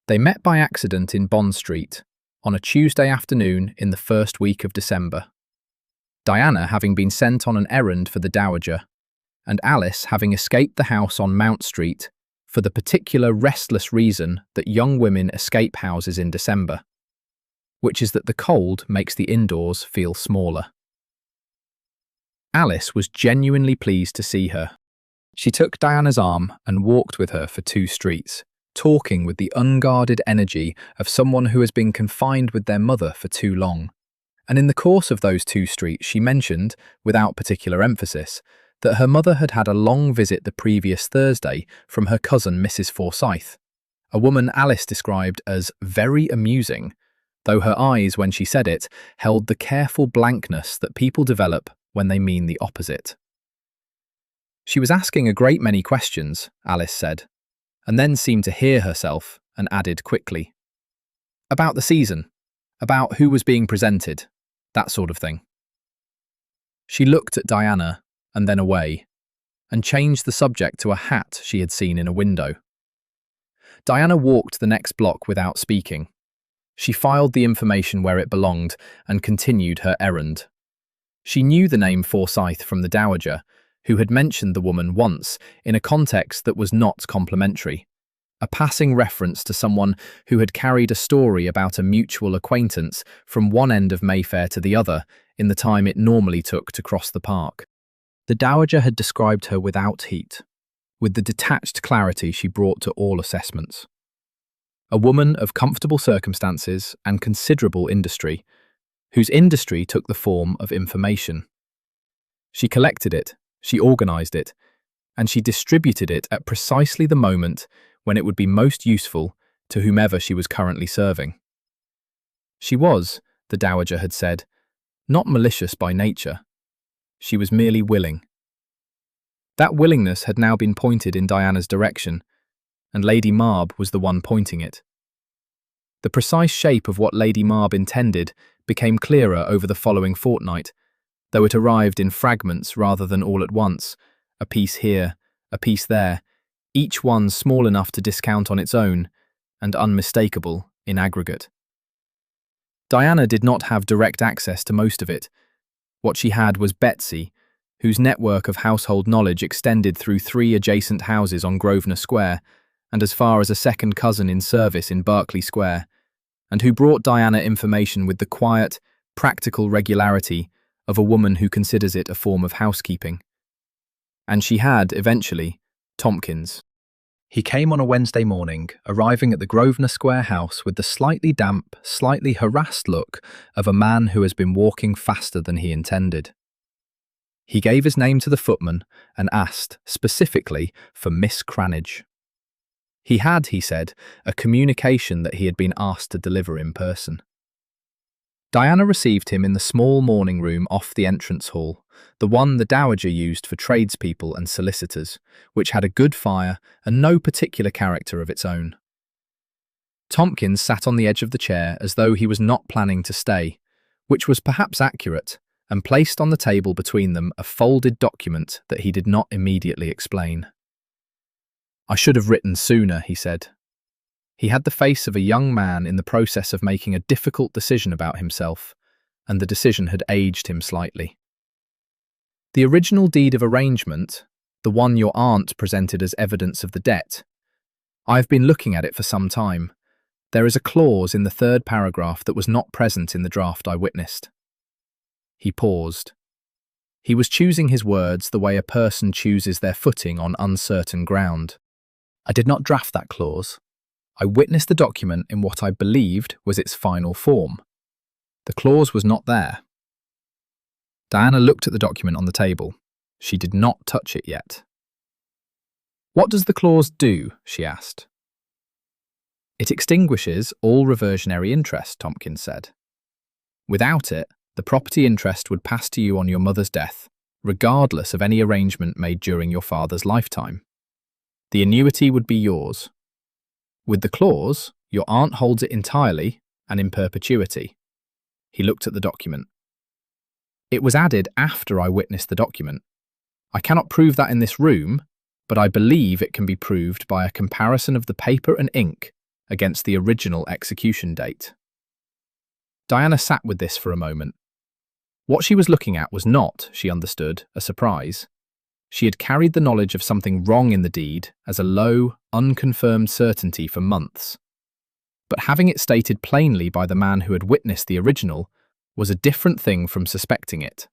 S1: They met by accident in Bond Street, on a Tuesday afternoon in the first week of December, Diana having been sent on an errand for the dowager, and Alice having escaped the house on Mount Street for the particular restless reason that young women escape houses in December, which is that the cold makes the indoors feel smaller. Alice was genuinely pleased to see her. She took Diana's arm and walked with her for 2 streets, talking with the unguarded energy of someone who has been confined with their mother for too long. And in the course of those 2 streets she mentioned, without particular emphasis, that her mother had had a long visit the previous Thursday from her cousin Mrs. Forsyth, a woman Alice described as very amusing, though her eyes, when she said it, held the careful blankness that people develop when they mean the opposite. She was asking a great many questions, Alice said, and then seemed to hear herself and added quickly, "About the season, about who was being presented, that sort of thing." She looked at Diana and then away, and changed the subject to a hat she had seen in a window. Diana walked the next block without speaking. She filed the information where it belonged and continued her errand. She knew the name Forsyth from the dowager, who had mentioned the woman once in a context that was not complimentary, a passing reference to someone who had carried a story about a mutual acquaintance from one end of Mayfair to the other in the time it normally took to cross the park. The dowager had described her without heat, with the detached clarity she brought to all assessments. A woman of comfortable circumstances and considerable industry, whose industry took the form of information. She collected it, she organised it, and she distributed it at precisely the moment when it would be most useful to whomever she was currently serving. She was, the dowager had said, not malicious by nature. She was merely willing. That willingness had now been pointed in Diana's direction, and Lady Marb was the one pointing it. The precise shape of what Lady Marb intended became clearer over the following fortnight, though it arrived in fragments rather than all at once, a piece here, a piece there, each one small enough to discount on its own, and unmistakable in aggregate. Diana did not have direct access to most of it. What she had was Betsy, whose network of household knowledge extended through 3 adjacent houses on Grosvenor Square, and as far as a second cousin in service in Berkeley Square, and who brought Diana information with the quiet, practical regularity of a woman who considers it a form of housekeeping. And she had, eventually, Tomkins. He came on a Wednesday morning, arriving at the Grosvenor Square house with the slightly damp, slightly harassed look of a man who has been walking faster than he intended. He gave his name to the footman and asked, specifically, for Miss Cranage. He had, he said, a communication that he had been asked to deliver in person. Diana received him in the small morning room off the entrance hall, the one the Dowager used for tradespeople and solicitors, which had a good fire and no particular character of its own. Tompkins sat on the edge of the chair as though he was not planning to stay, which was perhaps accurate, and placed on the table between them a folded document that he did not immediately explain. "I should have written sooner," he said. He had the face of a young man in the process of making a difficult decision about himself, and the decision had aged him slightly. "The original deed of arrangement, the one your aunt presented as evidence of the debt, I have been looking at it for some time. There is a clause in the third paragraph that was not present in the draft I witnessed." He paused. He was choosing his words the way a person chooses their footing on uncertain ground. "I did not draft that clause. I witnessed the document in what I believed was its final form. The clause was not there." Diana looked at the document on the table. She did not touch it yet. "What does the clause do?" she asked. "It extinguishes all reversionary interest," Tompkins said. "Without it, the property interest would pass to you on your mother's death, regardless of any arrangement made during your father's lifetime. The annuity would be yours. With the clause, your aunt holds it entirely and in perpetuity." He looked at the document. "It was added after I witnessed the document. I cannot prove that in this room, but I believe it can be proved by a comparison of the paper and ink against the original execution date." Diana sat with this for a moment. What she was looking at was not, she understood, a surprise. She had carried the knowledge of something wrong in the deed as a low, unconfirmed certainty for months. But having it stated plainly by the man who had witnessed the original was a different thing from suspecting it.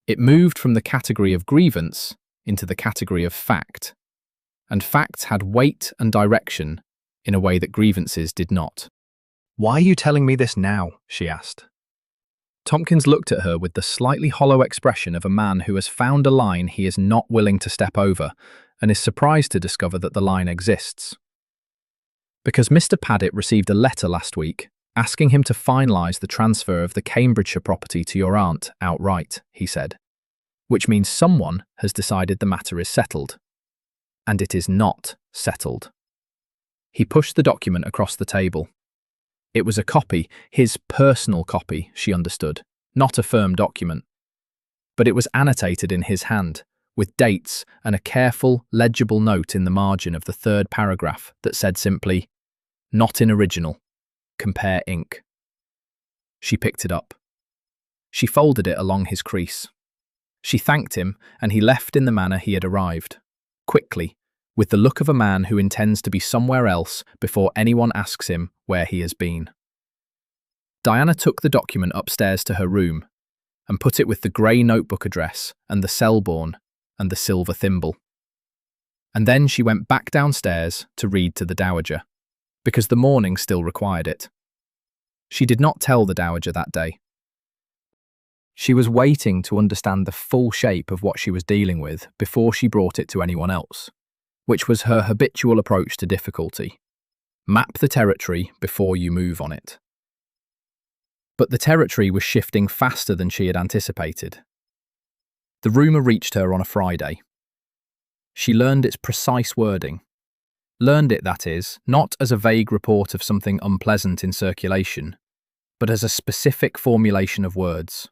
S1: It moved from the category of grievance into the category of fact, and facts had weight and direction in a way that grievances did not. "Why are you telling me this now?" she asked. Tompkins looked at her with the slightly hollow expression of a man who has found a line he is not willing to step over and is surprised to discover that the line exists. "Because Mr. Paddett received a letter last week asking him to finalise the transfer of the Cambridgeshire property to your aunt outright," he said, "which means someone has decided the matter is settled. And it is not settled." He pushed the document across the table. It was a copy, his personal copy, she understood, not a firm document. But it was annotated in his hand, with dates and a careful, legible note in the margin of the third paragraph that said simply, "Not in original. Compare ink." She picked it up. She folded it along his crease. She thanked him, and he left in the manner he had arrived, quickly, with the look of a man who intends to be somewhere else before anyone asks him where he has been. Diana took the document upstairs to her room and put it with the grey notebook address and the Selborne and the silver thimble. And then she went back downstairs to read to the Dowager, because the morning still required it. She did not tell the Dowager that day. She was waiting to understand the full shape of what she was dealing with before she brought it to anyone else, which was her habitual approach to difficulty. Map the territory before you move on it. But the territory was shifting faster than she had anticipated. The rumour reached her on a Friday. She learned its precise wording. Learned it, that is, not as a vague report of something unpleasant in circulation, but as a specific formulation of words,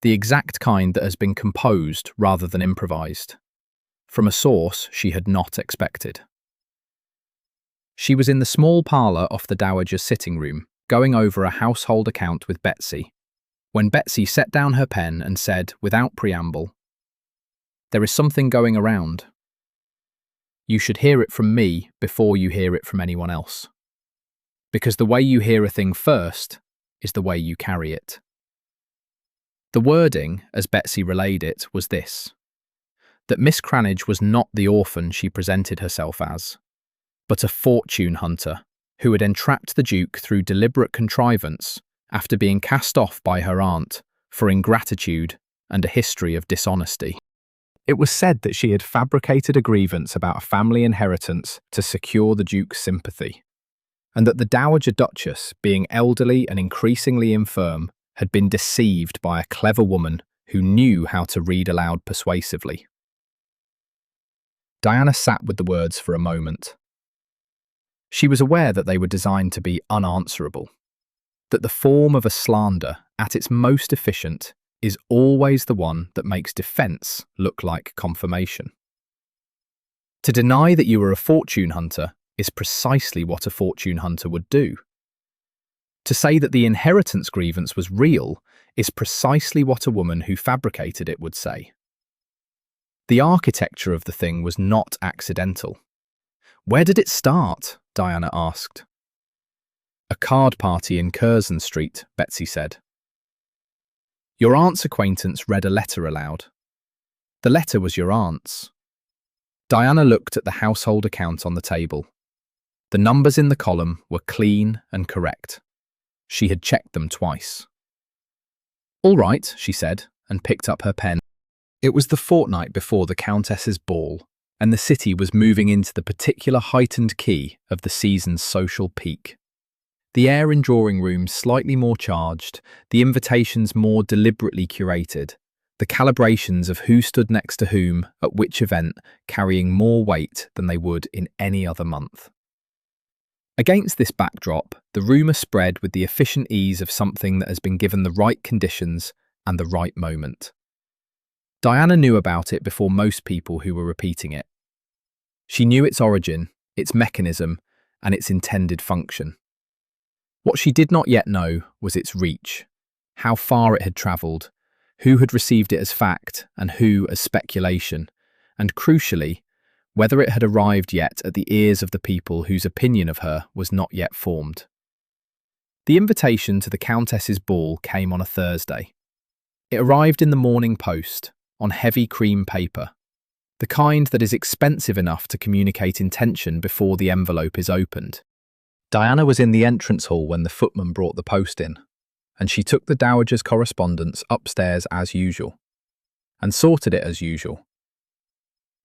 S1: the exact kind that has been composed rather than improvised, from a source she had not expected. She was in the small parlour off the Dowager's sitting room, going over a household account with Betsy, when Betsy set down her pen and said, without preamble, "There is something going around. You should hear it from me before you hear it from anyone else. Because the way you hear a thing first is the way you carry it." The wording, as Betsy relayed it, was this: that Miss Cranage was not the orphan she presented herself as, but a fortune hunter who had entrapped the Duke through deliberate contrivance after being cast off by her aunt for ingratitude and a history of dishonesty. It was said that she had fabricated a grievance about a family inheritance to secure the Duke's sympathy, and that the Dowager Duchess, being elderly and increasingly infirm, had been deceived by a clever woman who knew how to read aloud persuasively. Diana sat with the words for a moment. She was aware that they were designed to be unanswerable, that the form of a slander, at its most efficient, is always the one that makes defence look like confirmation. To deny that you are a fortune hunter is precisely what a fortune hunter would do. To say that the inheritance grievance was real is precisely what a woman who fabricated it would say. The architecture of the thing was not accidental. Where did it start? Diana asked. A card party in Curzon Street, Betsy said. Your aunt's acquaintance read a letter aloud. The letter was your aunt's. Diana looked at the household account on the table. The numbers in the column were clean and correct. She had checked them twice. All right, she said, and picked up her pen. It was the fortnight before the Countess's ball, and the city was moving into the particular heightened key of the season's social peak. The air in drawing rooms slightly more charged, the invitations more deliberately curated, the calibrations of who stood next to whom at which event carrying more weight than they would in any other month. Against this backdrop, the rumour spread with the efficient ease of something that has been given the right conditions and the right moment. Diana knew about it before most people who were repeating it. She knew its origin, its mechanism, and its intended function. What she did not yet know was its reach, how far it had travelled, who had received it as fact and who as speculation, and crucially, whether it had arrived yet at the ears of the people whose opinion of her was not yet formed. The invitation to the Countess's ball came on a Thursday. It arrived in the Morning Post, on heavy cream paper, the kind that is expensive enough to communicate intention before the envelope is opened. Diana was in the entrance hall when the footman brought the post in, and she took the Dowager's correspondence upstairs as usual, and sorted it as usual.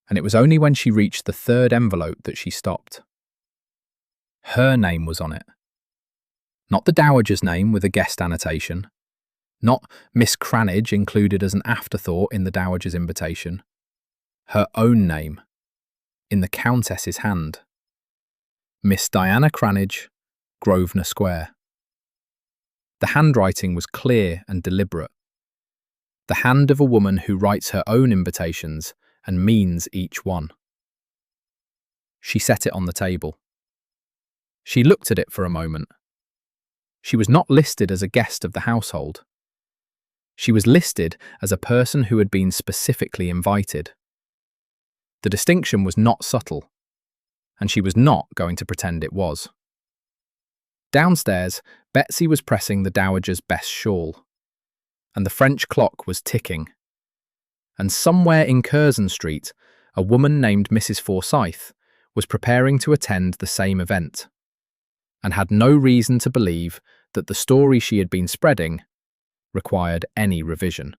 S1: And it was only when she reached the third envelope that she stopped. Her name was on it. Not the Dowager's name with a guest annotation, not Miss Cranage included as an afterthought in the Dowager's invitation. Her own name, in the Countess's hand. Miss Diana Cranage, Grosvenor Square. The handwriting was clear and deliberate. The hand of a woman who writes her own invitations and means each one. She set it on the table. She looked at it for a moment. She was not listed as a guest of the household. She was listed as a person who had been specifically invited. The distinction was not subtle, and she was not going to pretend it was. Downstairs, Betsy was pressing the Dowager's best shawl, and the French clock was ticking. And somewhere in Curzon Street, a woman named Mrs. Forsyth was preparing to attend the same event, and had no reason to believe that the story she had been spreading required any revision.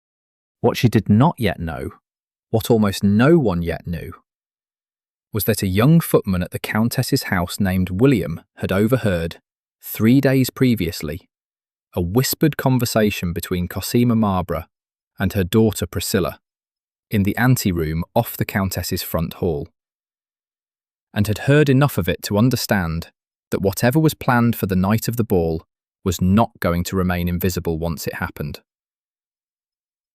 S1: What she did not yet know, what almost no one yet knew, was that a young footman at the Countess's house named William had overheard, 3 days previously, a whispered conversation between Cosima Marlborough and her daughter Priscilla in the anteroom off the Countess's front hall, and had heard enough of it to understand that whatever was planned for the night of the ball was not going to remain invisible once it happened.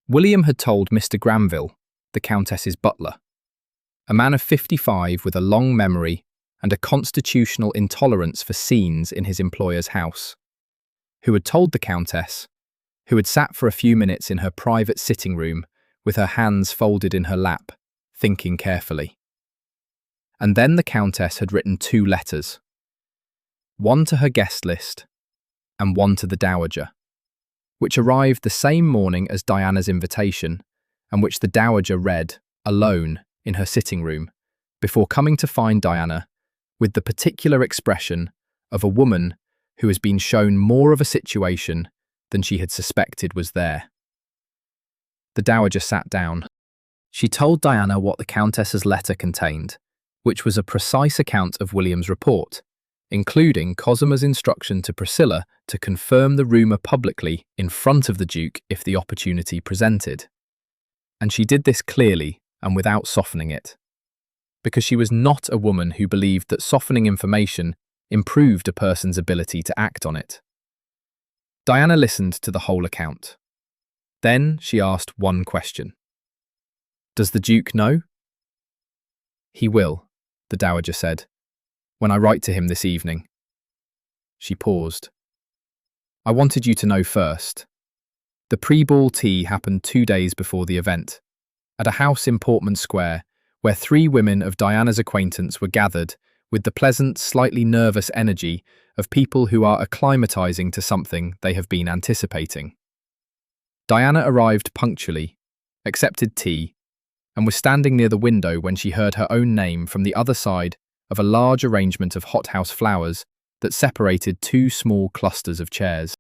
S1: William had told Mr. Granville, the Countess's butler, a man of 55 with a long memory and a constitutional intolerance for scenes in his employer's house, who had told the Countess, who had sat for a few minutes in her private sitting room with her hands folded in her lap, thinking carefully. And then the Countess had written 2 letters, one to her guest list and one to the Dowager, which arrived the same morning as Diana's invitation, and which the Dowager read, alone, in her sitting room, before coming to find Diana, with the particular expression of a woman who has been shown more of a situation than she had suspected was there. The Dowager sat down. She told Diana what the Countess's letter contained, which was a precise account of William's report, including Cosima's instruction to Priscilla to confirm the rumour publicly in front of the Duke if the opportunity presented. And she did this clearly and without softening it, because she was not a woman who believed that softening information improved a person's ability to act on it. Diana listened to the whole account. Then she asked one question. "Does the Duke know?" "He will," the Dowager said, "when I write to him this evening." She paused. "I wanted you to know first. The pre-ball tea happened 2 days before the event, at a house in Portman Square, where 3 women of Diana's acquaintance were gathered with the pleasant, slightly nervous energy of people who are acclimatizing to something they have been anticipating. Diana arrived punctually, accepted tea, and was standing near the window when she heard her own name from the other side of a large arrangement of hothouse flowers that separated 2 small clusters of chairs.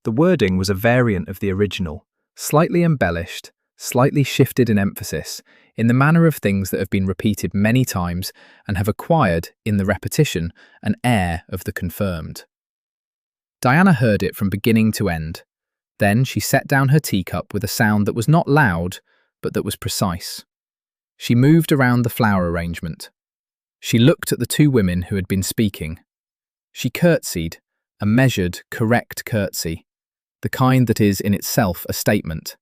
S1: The wording was a variant of the original, slightly embellished, slightly shifted in emphasis, in the manner of things that have been repeated many times and have acquired, in the repetition, an air of the confirmed. Diana heard it from beginning to end. Then she set down her teacup with a sound that was not loud, but that was precise. She moved around the flower arrangement. She looked at the 2 women who had been speaking. She curtsied, a measured, correct curtsy, the kind that is in itself a statement.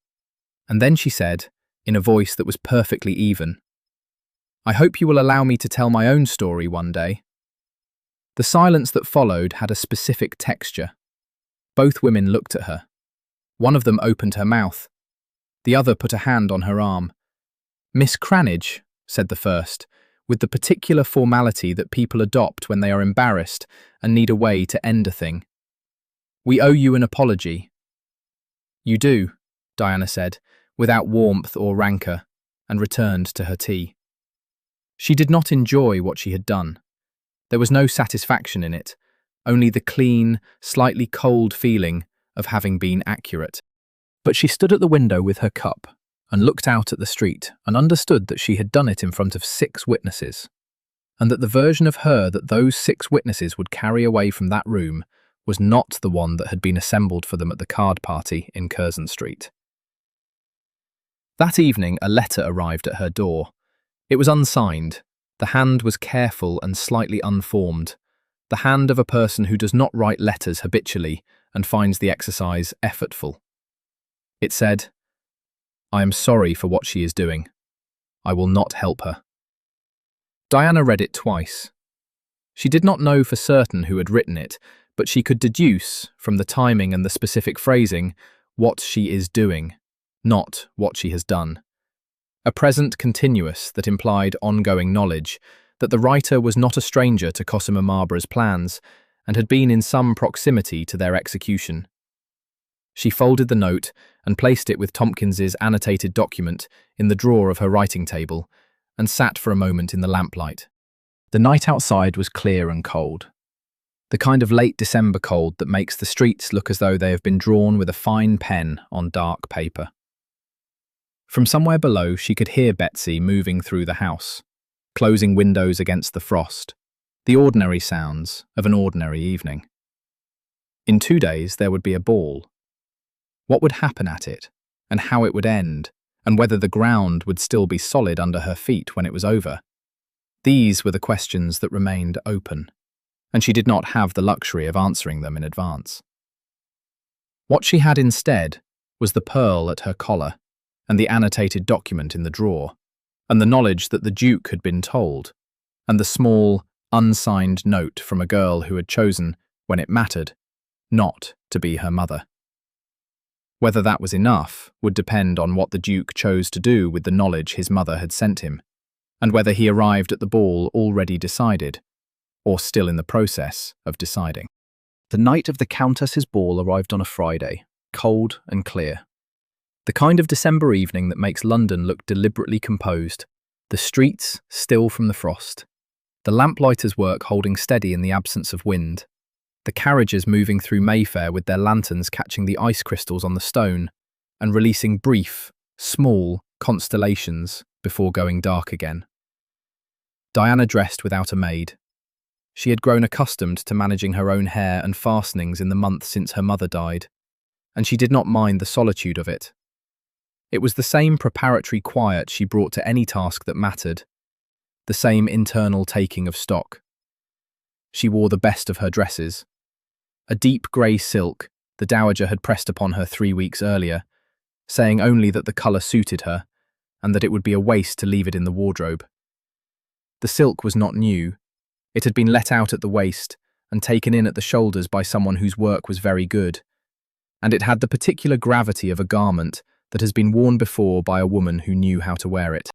S1: And then she said, in a voice that was perfectly even, "I hope you will allow me to tell my own story one day." The silence that followed had a specific texture. Both women looked at her. One of them opened her mouth. The other put a hand on her arm. "Miss Cranage," said the first, with the particular formality that people adopt when they are embarrassed and need a way to end a thing. "We owe you an apology." "You do," Diana said, without warmth or rancour, and returned to her tea. She did not enjoy what she had done. There was no satisfaction in it, only the clean, slightly cold feeling of having been accurate. But she stood at the window with her cup and looked out at the street and understood that she had done it in front of 6 witnesses, and that the version of her that those 6 witnesses would carry away from that room was not the one that had been assembled for them at the card party in Curzon Street. That evening a letter arrived at her door. It was unsigned. The hand was careful and slightly unformed, the hand of a person who does not write letters habitually and finds the exercise effortful. It said, "I am sorry for what she is doing. I will not help her." Diana read it twice. She did not know for certain who had written it, but she could deduce, from the timing and the specific phrasing, what she is doing, not what she has done. A present continuous that implied ongoing knowledge, that the writer was not a stranger to Cosima Marlborough's plans and had been in some proximity to their execution. She folded the note and placed it with Tompkins's annotated document in the drawer of her writing table and sat for a moment in the lamplight. The night outside was clear and cold. The kind of late December cold that makes the streets look as though they have been drawn with a fine pen on dark paper. From somewhere below she could hear Betsy moving through the house, closing windows against the frost, the ordinary sounds of an ordinary evening. In 2 days there would be a ball. What would happen at it, and how it would end, and whether the ground would still be solid under her feet when it was over? These were the questions that remained open, and she did not have the luxury of answering them in advance. What she had instead was the pearl at her collar, and the annotated document in the drawer, and the knowledge that the Duke had been told, and the small, unsigned note from a girl who had chosen, when it mattered, not to be her mother. Whether that was enough would depend on what the Duke chose to do with the knowledge his mother had sent him, and whether he arrived at the ball already decided, or still in the process of deciding. The night of the Countess's ball arrived on a Friday, cold and clear. The kind of December evening that makes London look deliberately composed, the streets still from the frost, the lamplighter's work holding steady in the absence of wind, the carriages moving through Mayfair with their lanterns catching the ice crystals on the stone and releasing brief, small constellations before going dark again. Diana dressed without a maid. She had grown accustomed to managing her own hair and fastenings in the month since her mother died, and she did not mind the solitude of it. It was the same preparatory quiet she brought to any task that mattered, the same internal taking of stock. She wore the best of her dresses. A deep grey silk the dowager had pressed upon her 3 weeks earlier, saying only that the colour suited her and that it would be a waste to leave it in the wardrobe. The silk was not new. It had been let out at the waist and taken in at the shoulders by someone whose work was very good, and it had the particular gravity of a garment that has been worn before by a woman who knew how to wear it.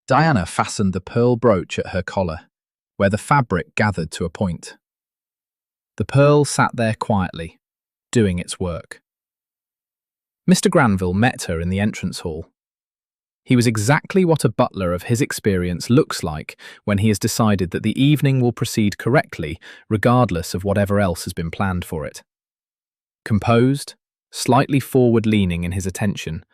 S1: Diana fastened the pearl brooch at her collar, where the fabric gathered to a point. The pearl sat there quietly, doing its work. Mr. Granville met her in the entrance hall. He was exactly what a butler of his experience looks like when he has decided that the evening will proceed correctly, regardless of whatever else has been planned for it. Composed, slightly forward-leaning in his attention,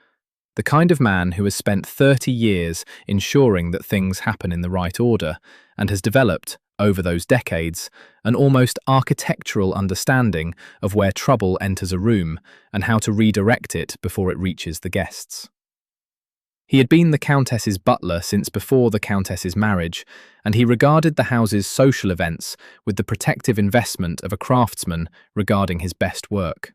S1: the kind of man who has spent 30 years ensuring that things happen in the right order and has developed, over those decades, an almost architectural understanding of where trouble enters a room and how to redirect it before it reaches the guests. He had been the Countess's butler since before the Countess's marriage, and he regarded the house's social events with the protective investment of a craftsman regarding his best work.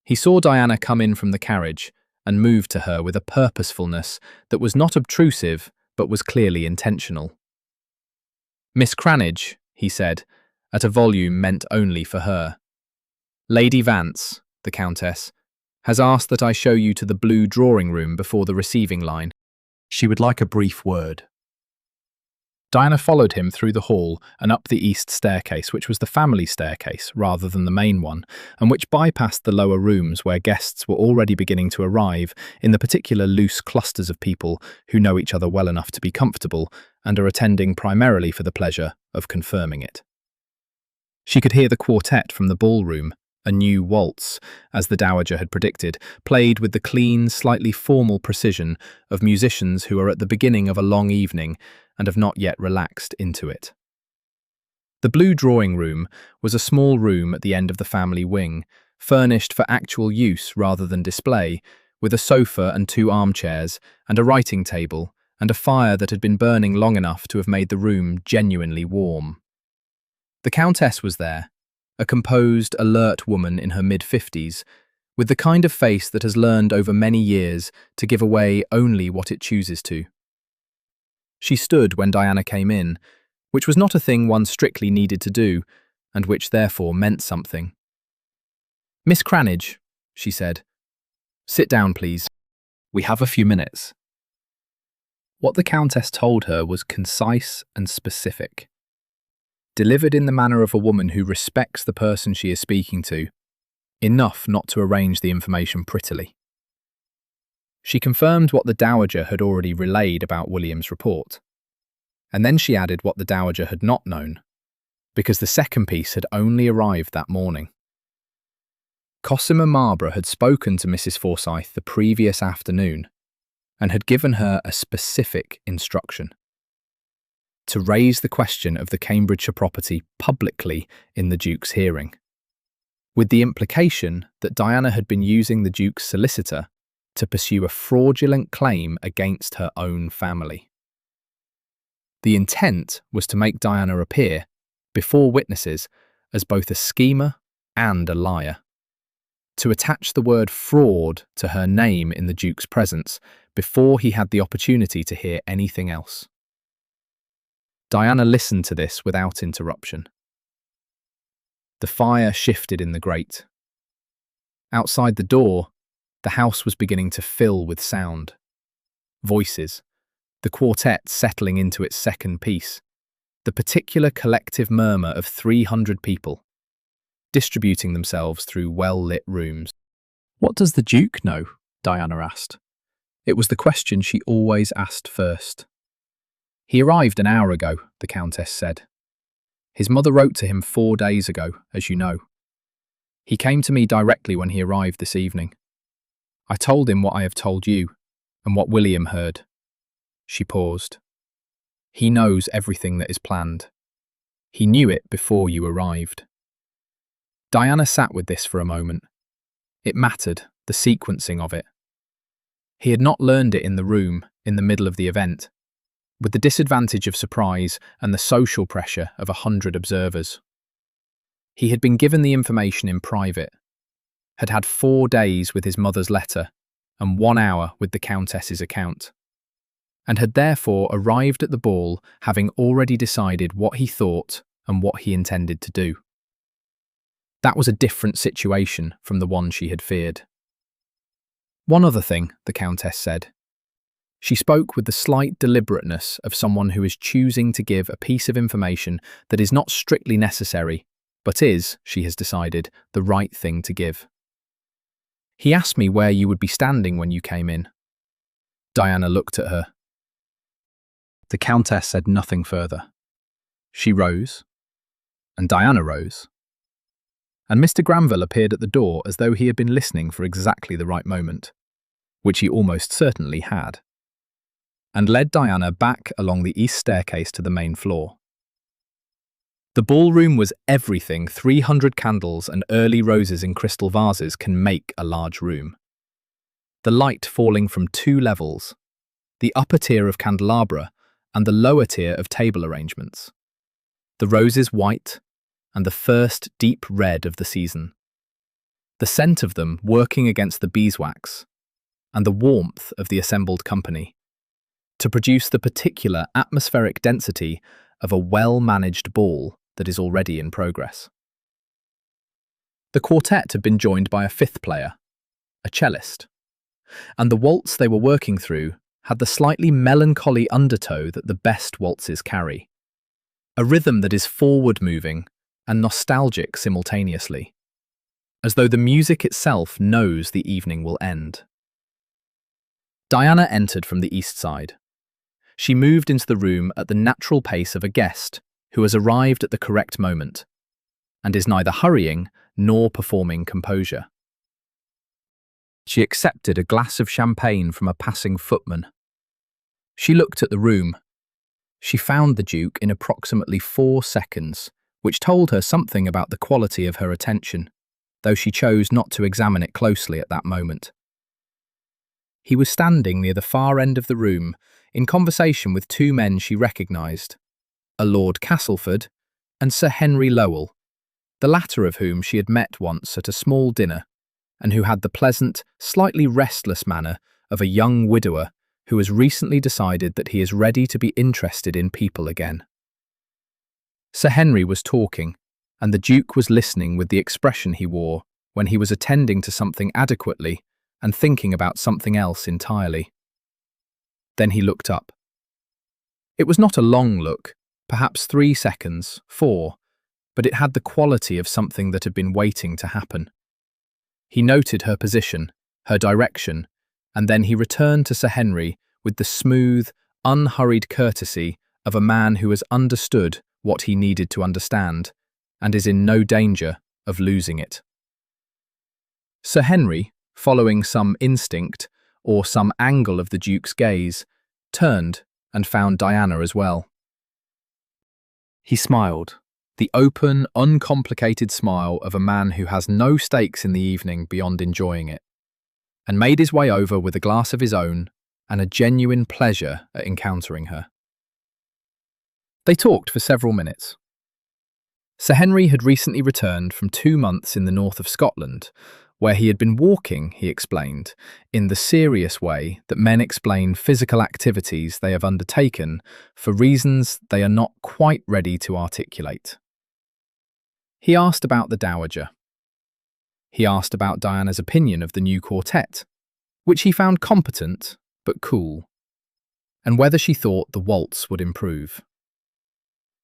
S1: He saw Diana come in from the carriage and moved to her with a purposefulness that was not obtrusive but was clearly intentional. "Miss Cranage," he said, at a volume meant only for her. "Lady Vance, the Countess, has asked that I show you to the blue drawing-room before the receiving line. She would like a brief word." Diana followed him through the hall and up the east staircase, which was the family staircase rather than the main one, and which bypassed the lower rooms where guests were already beginning to arrive in the particular loose clusters of people who know each other well enough to be comfortable and are attending primarily for the pleasure of confirming it. She could hear the quartet from the ballroom, a new waltz, as the dowager had predicted, played with the clean, slightly formal precision of musicians who are at the beginning of a long evening and have not yet relaxed into it. The blue drawing-room was a small room at the end of the family wing, furnished for actual use rather than display, with a sofa and 2 armchairs and a writing table and a fire that had been burning long enough to have made the room genuinely warm. The Countess was there, a composed, alert woman in her mid-50s, with the kind of face that has learned over many years to give away only what it chooses to. She stood when Diana came in, which was not a thing one strictly needed to do, and which therefore meant something. "Miss Cranage," she said, "sit down, please. We have a few minutes." What the Countess told her was concise and specific, delivered in the manner of a woman who respects the person she is speaking to, enough not to arrange the information prettily. She confirmed what the dowager had already relayed about William's report, and then she added what the dowager had not known, because the second piece had only arrived that morning. Cosima Marlborough had spoken to Mrs. Forsyth the previous afternoon and had given her a specific instruction: to raise the question of the Cambridgeshire property publicly in the Duke's hearing, with the implication that Diana had been using the Duke's solicitor to pursue a fraudulent claim against her own family. The intent was to make Diana appear, before witnesses, as both a schemer and a liar, to attach the word fraud to her name in the Duke's presence before he had the opportunity to hear anything else. Diana listened to this without interruption. The fire shifted in the grate. Outside the door, the house was beginning to fill with sound. Voices, the quartet settling into its second piece, the particular collective murmur of 300 people, distributing themselves through well-lit rooms. "What does the Duke know?" Diana asked. It was the question she always asked first. He arrived an hour ago, the Countess said. His mother wrote to him 4 days ago, as you know. He came to me directly when he arrived this evening. I told him what I have told you, and what William heard. She paused. He knows everything that is planned. He knew it before you arrived. Diana sat with this for a moment. It mattered, the sequencing of it. He had not learned it in the room, in the middle of the event, with the disadvantage of surprise and the social pressure of 100 observers. He had been given the information in private, had had 4 days with his mother's letter and 1 hour with the Countess's account, and had therefore arrived at the ball having already decided what he thought and what he intended to do. That was a different situation from the one she had feared. One other thing, the Countess said. She spoke with the slight deliberateness of someone who is choosing to give a piece of information that is not strictly necessary, but is, she has decided, the right thing to give. He asked me where you would be standing when you came in. Diana looked at her. The Countess said nothing further. She rose, and Diana rose, and Mr. Granville appeared at the door as though he had been listening for exactly the right moment, which he almost certainly had, and led Diana back along the east staircase to the main floor. The ballroom was everything 300 candles and early roses in crystal vases can make a large room. The light falling from 2 levels, the upper tier of candelabra and the lower tier of table arrangements. The roses white and the first deep red of the season. The scent of them working against the beeswax and the warmth of the assembled company to produce the particular atmospheric density of a well-managed ball that is already in progress. The quartet had been joined by a 5th player, a cellist, and the waltz they were working through had the slightly melancholy undertow that the best waltzes carry, a rhythm that is forward-moving and nostalgic simultaneously, as though the music itself knows the evening will end. Diana entered from the east side. She moved into the room at the natural pace of a guest who has arrived at the correct moment, and is neither hurrying nor performing composure. She accepted a glass of champagne from a passing footman. She looked at the room. She found the Duke in approximately 4 seconds, which told her something about the quality of her attention, though she chose not to examine it closely at that moment. He was standing near the far end of the room, in conversation with 2 men she recognised, a Lord Castleford and Sir Henry Lowell, the latter of whom she had met once at a small dinner, and who had the pleasant, slightly restless manner of a young widower who has recently decided that he is ready to be interested in people again. Sir Henry was talking, and the Duke was listening with the expression he wore when he was attending to something adequately and thinking about something else entirely. Then he looked up. It was not a long look, perhaps 3 seconds, 4, but it had the quality of something that had been waiting to happen. He noted her position, her direction, and then he returned to Sir Henry with the smooth, unhurried courtesy of a man who has understood what he needed to understand, and is in no danger of losing it. Sir Henry, following some instinct or some angle of the Duke's gaze, turned and found Diana as well. He smiled, the open, uncomplicated smile of a man who has no stakes in the evening beyond enjoying it, and made his way over with a glass of his own and a genuine pleasure at encountering her. They talked for several minutes. Sir Henry had recently returned from 2 months in the north of Scotland, where he had been walking, he explained, in the serious way that men explain physical activities they have undertaken for reasons they are not quite ready to articulate. He asked about the Dowager. He asked about Diana's opinion of the new quartet, which he found competent but cool, and whether she thought the waltz would improve.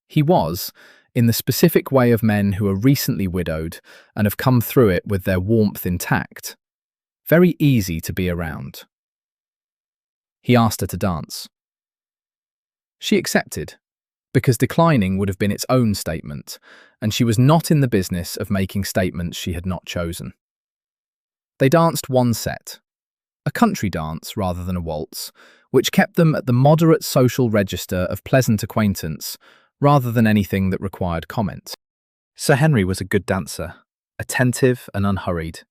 S1: He was, in the specific way of men who are recently widowed and have come through it with their warmth intact, very easy to be around. He asked her to dance. She accepted, because declining would have been its own statement, and she was not in the business of making statements she had not chosen. They danced one set, a country dance rather than a waltz, which kept them at the moderate social register of pleasant acquaintance rather than anything that required comment. Sir Henry was a good dancer, attentive and unhurried,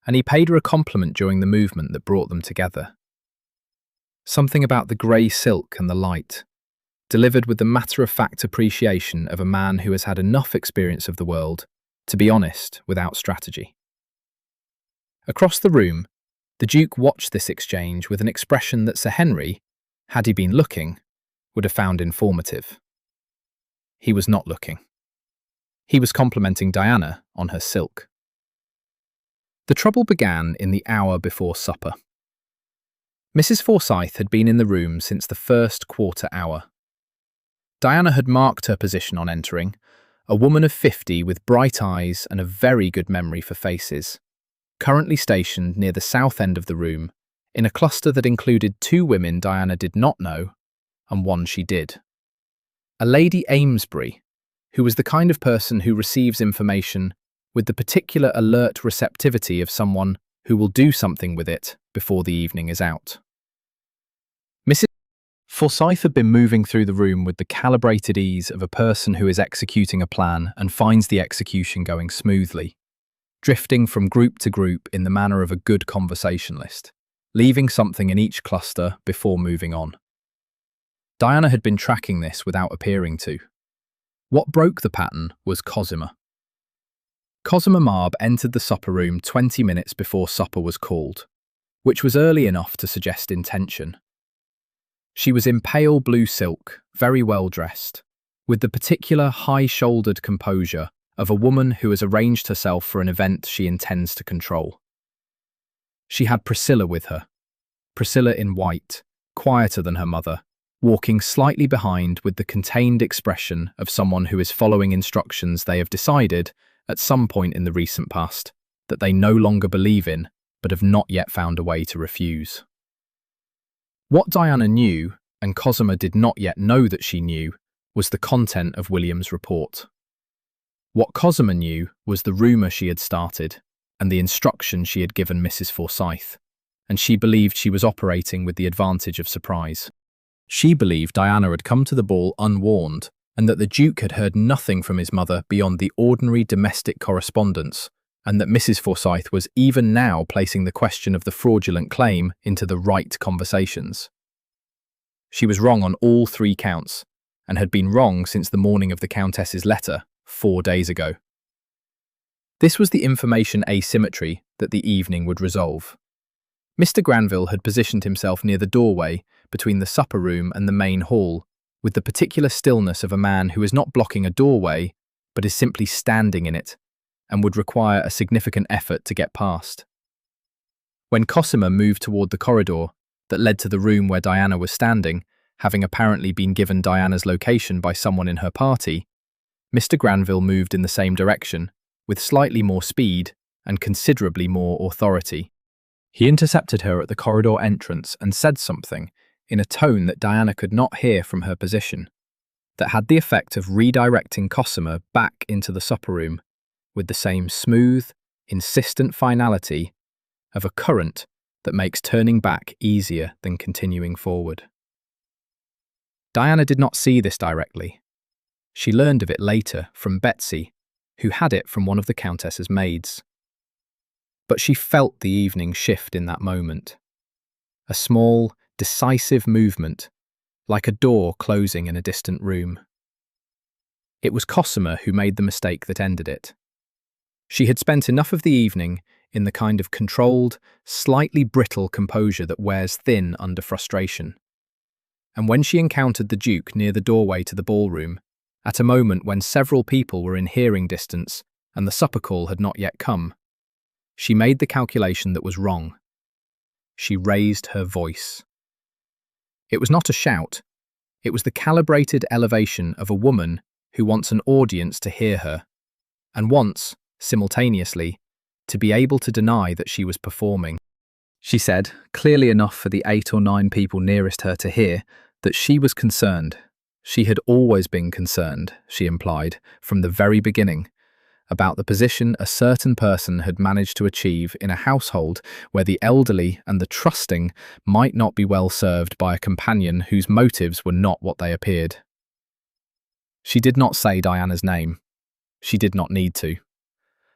S1: and he paid her a compliment during the movement that brought them together. Something about the grey silk and the light, delivered with the matter-of-fact appreciation of a man who has had enough experience of the world to be honest without strategy. Across the room, the Duke watched this exchange with an expression that Sir Henry, had he been looking, would have found informative. He was not looking. He was complimenting Diana on her silk. The trouble began in the hour before supper. Mrs. Forsyth had been in the room since the first quarter hour. Diana had marked her position on entering, a woman of 50 with bright eyes and a very good memory for faces, currently stationed near the south end of the room, in a cluster that included 2 women Diana did not know, and one she did. A Lady Amesbury, who was the kind of person who receives information with the particular alert receptivity of someone who will do something with it before the evening is out. Mrs. Forsyth had been moving through the room with the calibrated ease of a person who is executing a plan and finds the execution going smoothly, drifting from group to group in the manner of a good conversationalist, leaving something in each cluster before moving on. Diana had been tracking this without appearing to. What broke the pattern was Cosima. Cosima Marb entered the supper room 20 minutes before supper was called, which was early enough to suggest intention. She was in pale blue silk, very well dressed, with the particular high-shouldered composure of a woman who has arranged herself for an event she intends to control. She had Priscilla with her, Priscilla in white, quieter than her mother, walking slightly behind with the contained expression of someone who is following instructions they have decided, at some point in the recent past, that they no longer believe in, but have not yet found a way to refuse. What Diana knew, and Cosima did not yet know that she knew, was the content of William's report. What Cosima knew was the rumour she had started, and the instruction she had given Mrs. Forsyth, and she believed she was operating with the advantage of surprise. She believed Diana had come to the ball unwarned, and that the Duke had heard nothing from his mother beyond the ordinary domestic correspondence, and that Mrs. Forsyth was even now placing the question of the fraudulent claim into the right conversations. She was wrong on all 3 counts, and had been wrong since the morning of the Countess's letter, 4 days ago. This was the information asymmetry that the evening would resolve. Mr. Granville had positioned himself near the doorway between the supper room and the main hall, with the particular stillness of a man who is not blocking a doorway, but is simply standing in it, and would require a significant effort to get past. When Cosima moved toward the corridor that led to the room where Diana was standing, having apparently been given Diana's location by someone in her party, Mr. Granville moved in the same direction, with slightly more speed and considerably more authority. He intercepted her at the corridor entrance and said something, in a tone that Diana could not hear from her position, that had the effect of redirecting Cosima back into the supper room, with the same smooth, insistent finality of a current that makes turning back easier than continuing forward. Diana did not see this directly. She learned of it later from Betsy, who had it from one of the Countess's maids. But she felt the evening shift in that moment. A small, decisive movement, like a door closing in a distant room. It was Cosima who made the mistake that ended it. She had spent enough of the evening in the kind of controlled, slightly brittle composure that wears thin under frustration. And when she encountered the Duke near the doorway to the ballroom, at a moment when several people were in hearing distance and the supper call had not yet come, she made the calculation that was wrong. She raised her voice. It was not a shout. It was the calibrated elevation of a woman who wants an audience to hear her, and wants, simultaneously, to be able to deny that she was performing. She said, clearly enough for the 8 or 9 people nearest her to hear, That she was concerned. She had always been concerned, she implied, from the very beginning, about the position a certain person had managed to achieve in a household where the elderly and the trusting might not be well served by a companion whose motives were not what they appeared. She did not say Diana's name. She did not need to.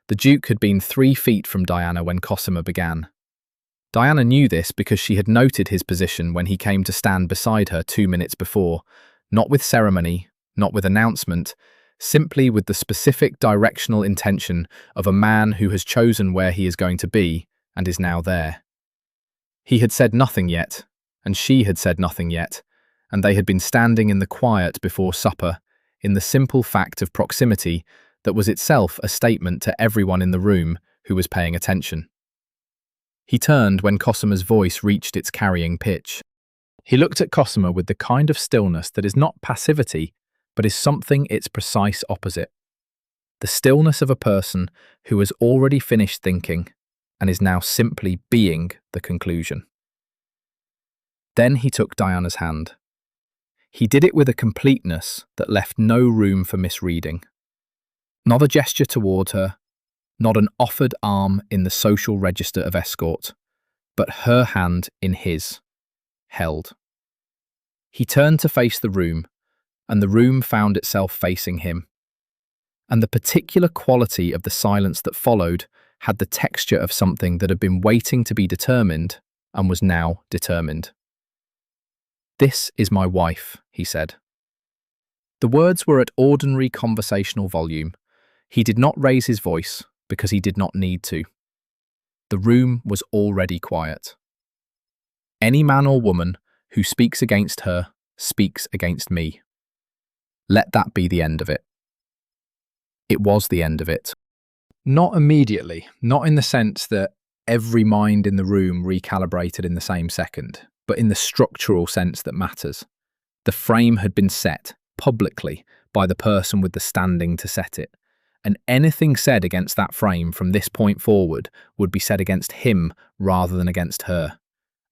S1: The Duke had been 3 feet from Diana when Cosima began. Diana knew this because she had noted his position when he came to stand beside her 2 minutes before, not with ceremony, not with announcement, simply with the specific directional intention of a man who has chosen where he is going to be and is now there. He had said nothing yet, and she had said nothing yet, and they had been standing in the quiet before supper, in the simple fact of proximity that was itself a statement to everyone in the room who was paying attention. He turned when Cosima's voice reached its carrying pitch. He looked at Cosima with the kind of stillness that is not passivity, but is something its precise opposite. The stillness of a person who has already finished thinking and is now simply being the conclusion. Then he took Diana's hand. He did it with a completeness that left no room for misreading. Not a gesture toward her, not an offered arm in the social register of escort, but her hand in his, held. He turned to face the room, and the room found itself facing him. And the particular quality of the silence that followed had the texture of something that had been waiting to be determined and was now determined. "This is my wife," he said. The words were at ordinary conversational volume. He did not raise his voice because he did not need to. The room was already quiet. Any man or woman who speaks against her speaks against me. Let that be the end of it. It was the end of it. Not immediately, not in the sense that every mind in the room recalibrated in the same second, but in the structural sense that matters. The frame had been set, publicly, by the person with the standing to set it, and anything said against that frame from this point forward would be said against him rather than against her,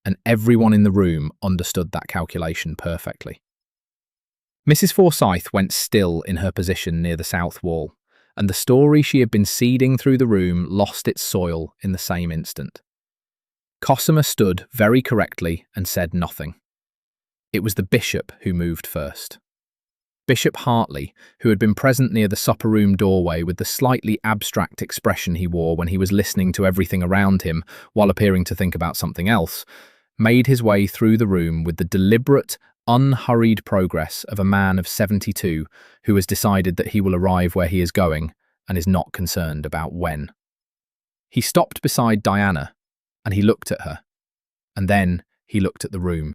S1: and everyone in the room understood that calculation perfectly. Mrs. Forsyth went still in her position near the south wall, and the story she had been seeding through the room lost its soil in the same instant. Cosima stood very correctly and said nothing. It was the bishop who moved first. Bishop Hartley, who had been present near the supper room doorway with the slightly abstract expression he wore when he was listening to everything around him while appearing to think about something else, made his way through the room with the deliberate, unhurried progress of a man of 72 who has decided that he will arrive where he is going and is not concerned about when. He stopped beside Diana, and he looked at her, and then he looked at the room.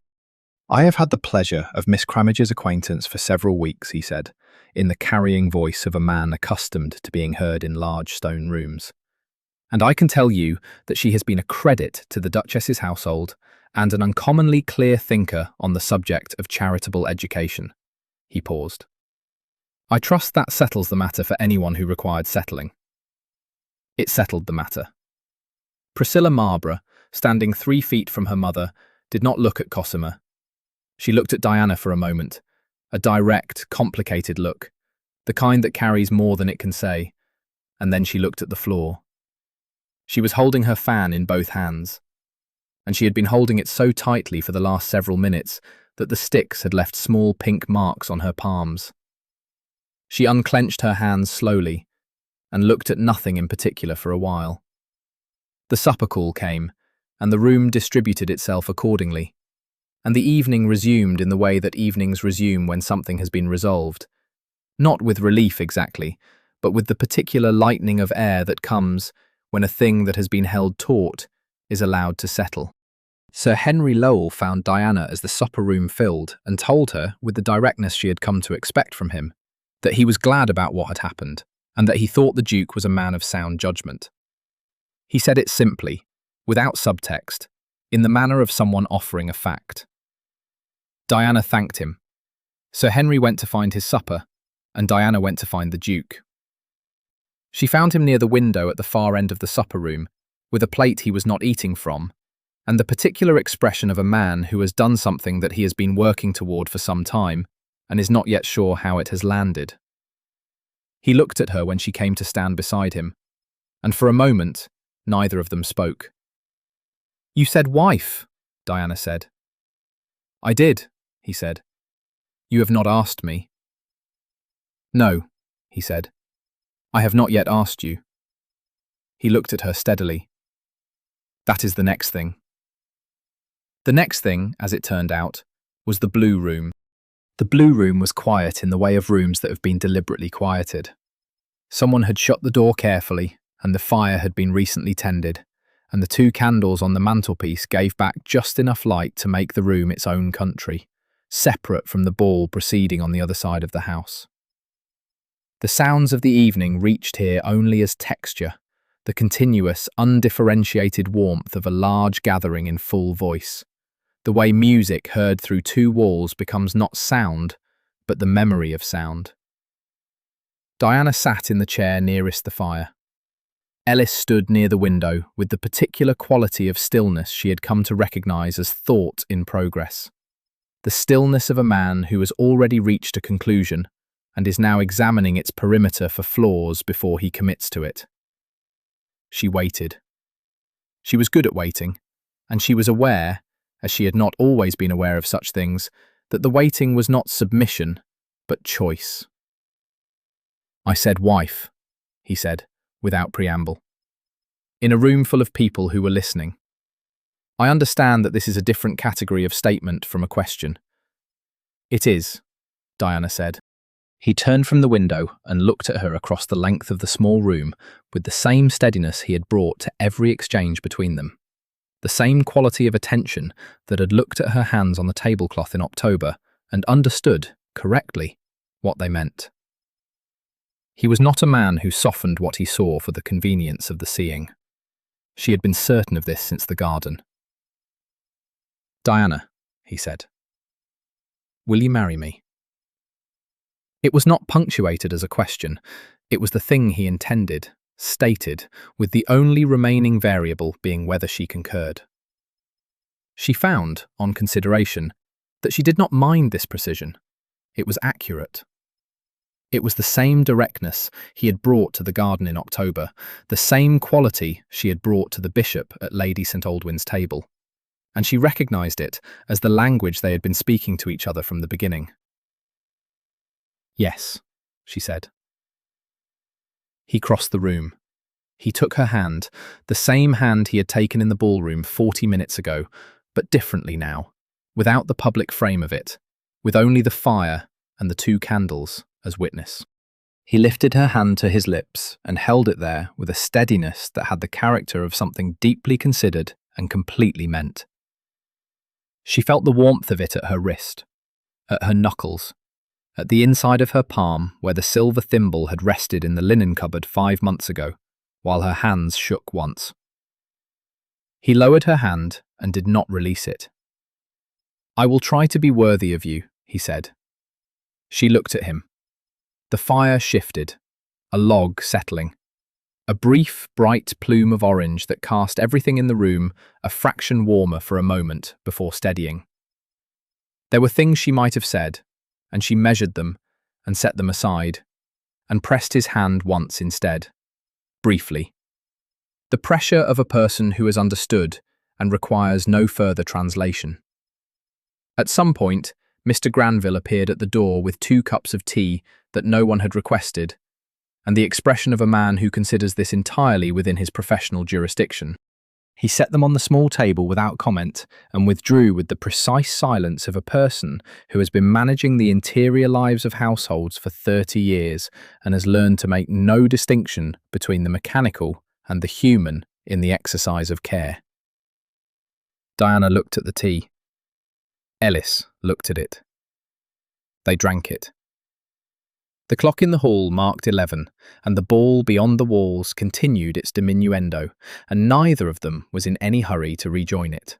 S1: "I have had the pleasure of Miss Crammage's acquaintance for several weeks," he said, in the carrying voice of a man accustomed to being heard in large stone rooms. "And I can tell you that she has been a credit to the Duchess's household and an uncommonly clear thinker on the subject of charitable education." He paused. "I trust that settles the matter for anyone who required settling." It settled the matter. Priscilla Marlborough, standing 3 feet from her mother, did not look at Cosima. She looked at Diana for a moment, a direct, complicated look, the kind that carries more than it can say, and then she looked at the floor. She was holding her fan in both hands, and she had been holding it so tightly for the last several minutes that the sticks had left small pink marks on her palms. She unclenched her hands slowly and looked at nothing in particular for a while. The supper call came, and the room distributed itself accordingly, and the evening resumed in the way that evenings resume when something has been resolved. Not with relief exactly, but with the particular lightening of air that comes when a thing that has been held taut is allowed to settle. Sir Henry Lowell found Diana as the supper room filled and told her, with the directness she had come to expect from him, that he was glad about what had happened and that he thought the Duke was a man of sound judgment. He said it simply, without subtext, in the manner of someone offering a fact. Diana thanked him. Sir Henry went to find his supper, and Diana went to find the Duke. She found him near the window at the far end of the supper room, with a plate he was not eating from, and the particular expression of a man who has done something that he has been working toward for some time and is not yet sure how it has landed. He looked at her when she came to stand beside him, and for a moment, neither of them spoke. "You said wife," Diana said. "I did," he said. "You have not asked me." "No," he said. "I have not yet asked you." He looked at her steadily. "That is the next thing." The next thing, as it turned out, was the blue room. The blue room was quiet in the way of rooms that have been deliberately quieted. Someone had shut the door carefully, and the fire had been recently tended, and the 2 candles on the mantelpiece gave back just enough light to make the room its own country, separate from the ball proceeding on the other side of the house. The sounds of the evening reached here only as texture, the continuous, undifferentiated warmth of a large gathering in full voice. The way music heard through 2 walls becomes not sound, but the memory of sound. Diana sat in the chair nearest the fire. Ellis stood near the window with the particular quality of stillness she had come to recognize as thought in progress. The stillness of a man who has already reached a conclusion and is now examining its perimeter for flaws before he commits to it. She waited. She was good at waiting, and she was aware, as she had not always been aware of such things, that the waiting was not submission, but choice. "I said wife," he said, without preamble, in a room full of people who were listening. "I understand that this is a different category of statement from a question." "It is," Diana said. He turned from the window and looked at her across the length of the small room with the same steadiness he had brought to every exchange between them. The same quality of attention that had looked at her hands on the tablecloth in October and understood, correctly, what they meant. He was not a man who softened what he saw for the convenience of the seeing. She had been certain of this since the garden. "Diana," he said, "will you marry me?" It was not punctuated as a question. It was the thing he intended, stated, with the only remaining variable being whether she concurred. She found, on consideration, that she did not mind this precision. It was accurate. It was the same directness he had brought to the garden in October, the same quality she had brought to the bishop at Lady St. Aldwyn's table, and she recognised it as the language they had been speaking to each other from the beginning. "Yes," she said. He crossed the room. He took her hand, the same hand he had taken in the ballroom 40 minutes ago, but differently now, without the public frame of it, with only the fire and the 2 candles as witness. He lifted her hand to his lips and held it there with a steadiness that had the character of something deeply considered and completely meant. She felt the warmth of it at her wrist, at her knuckles, at the inside of her palm where the silver thimble had rested in the linen cupboard 5 months ago, while her hands shook once. He lowered her hand and did not release it. "I will try to be worthy of you," he said. She looked at him. The fire shifted, a log settling. A brief, bright plume of orange that cast everything in the room a fraction warmer for a moment before steadying. There were things she might have said, and she measured them and set them aside, and pressed his hand once instead, briefly. The pressure of a person who has understood and requires no further translation. At some point, Mr. Granville appeared at the door with 2 cups of tea that no one had requested, and the expression of a man who considers this entirely within his professional jurisdiction. He set them on the small table without comment and withdrew with the precise silence of a person who has been managing the interior lives of households for 30 years and has learned to make no distinction between the mechanical and the human in the exercise of care. Diana looked at the tea. Ellis looked at it. They drank it. The clock in the hall marked 11, and the ball beyond the walls continued its diminuendo, and neither of them was in any hurry to rejoin it.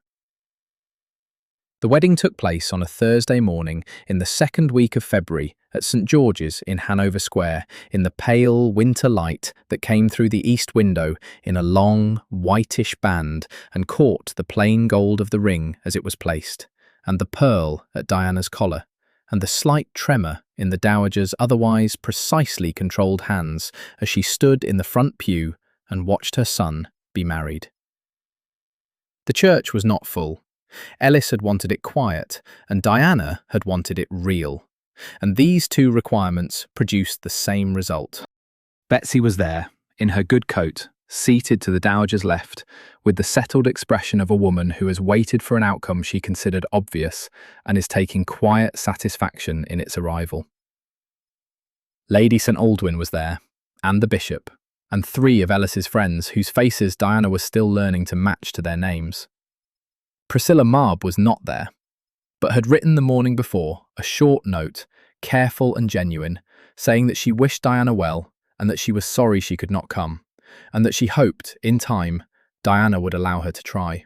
S1: The wedding took place on a Thursday morning in the second week of February at St George's in Hanover Square, in the pale winter light that came through the east window in a long, whitish band and caught the plain gold of the ring as it was placed, and the pearl at Diana's collar, and the slight tremor in the dowager's otherwise precisely controlled hands as she stood in the front pew and watched her son be married. The church was not full. Ellis had wanted it quiet, and Diana had wanted it real. And these two requirements produced the same result. Betsy was there, in her good coat, seated to the dowager's left, with the settled expression of a woman who has waited for an outcome she considered obvious and is taking quiet satisfaction in its arrival. Lady St Aldwyn was there, and the bishop, and three of Ellis's friends whose faces Diana was still learning to match to their names. Priscilla Marb was not there, but had written the morning before a short note, careful and genuine, saying that she wished Diana well and that she was sorry she could not come, and that she hoped, in time, Diana would allow her to try.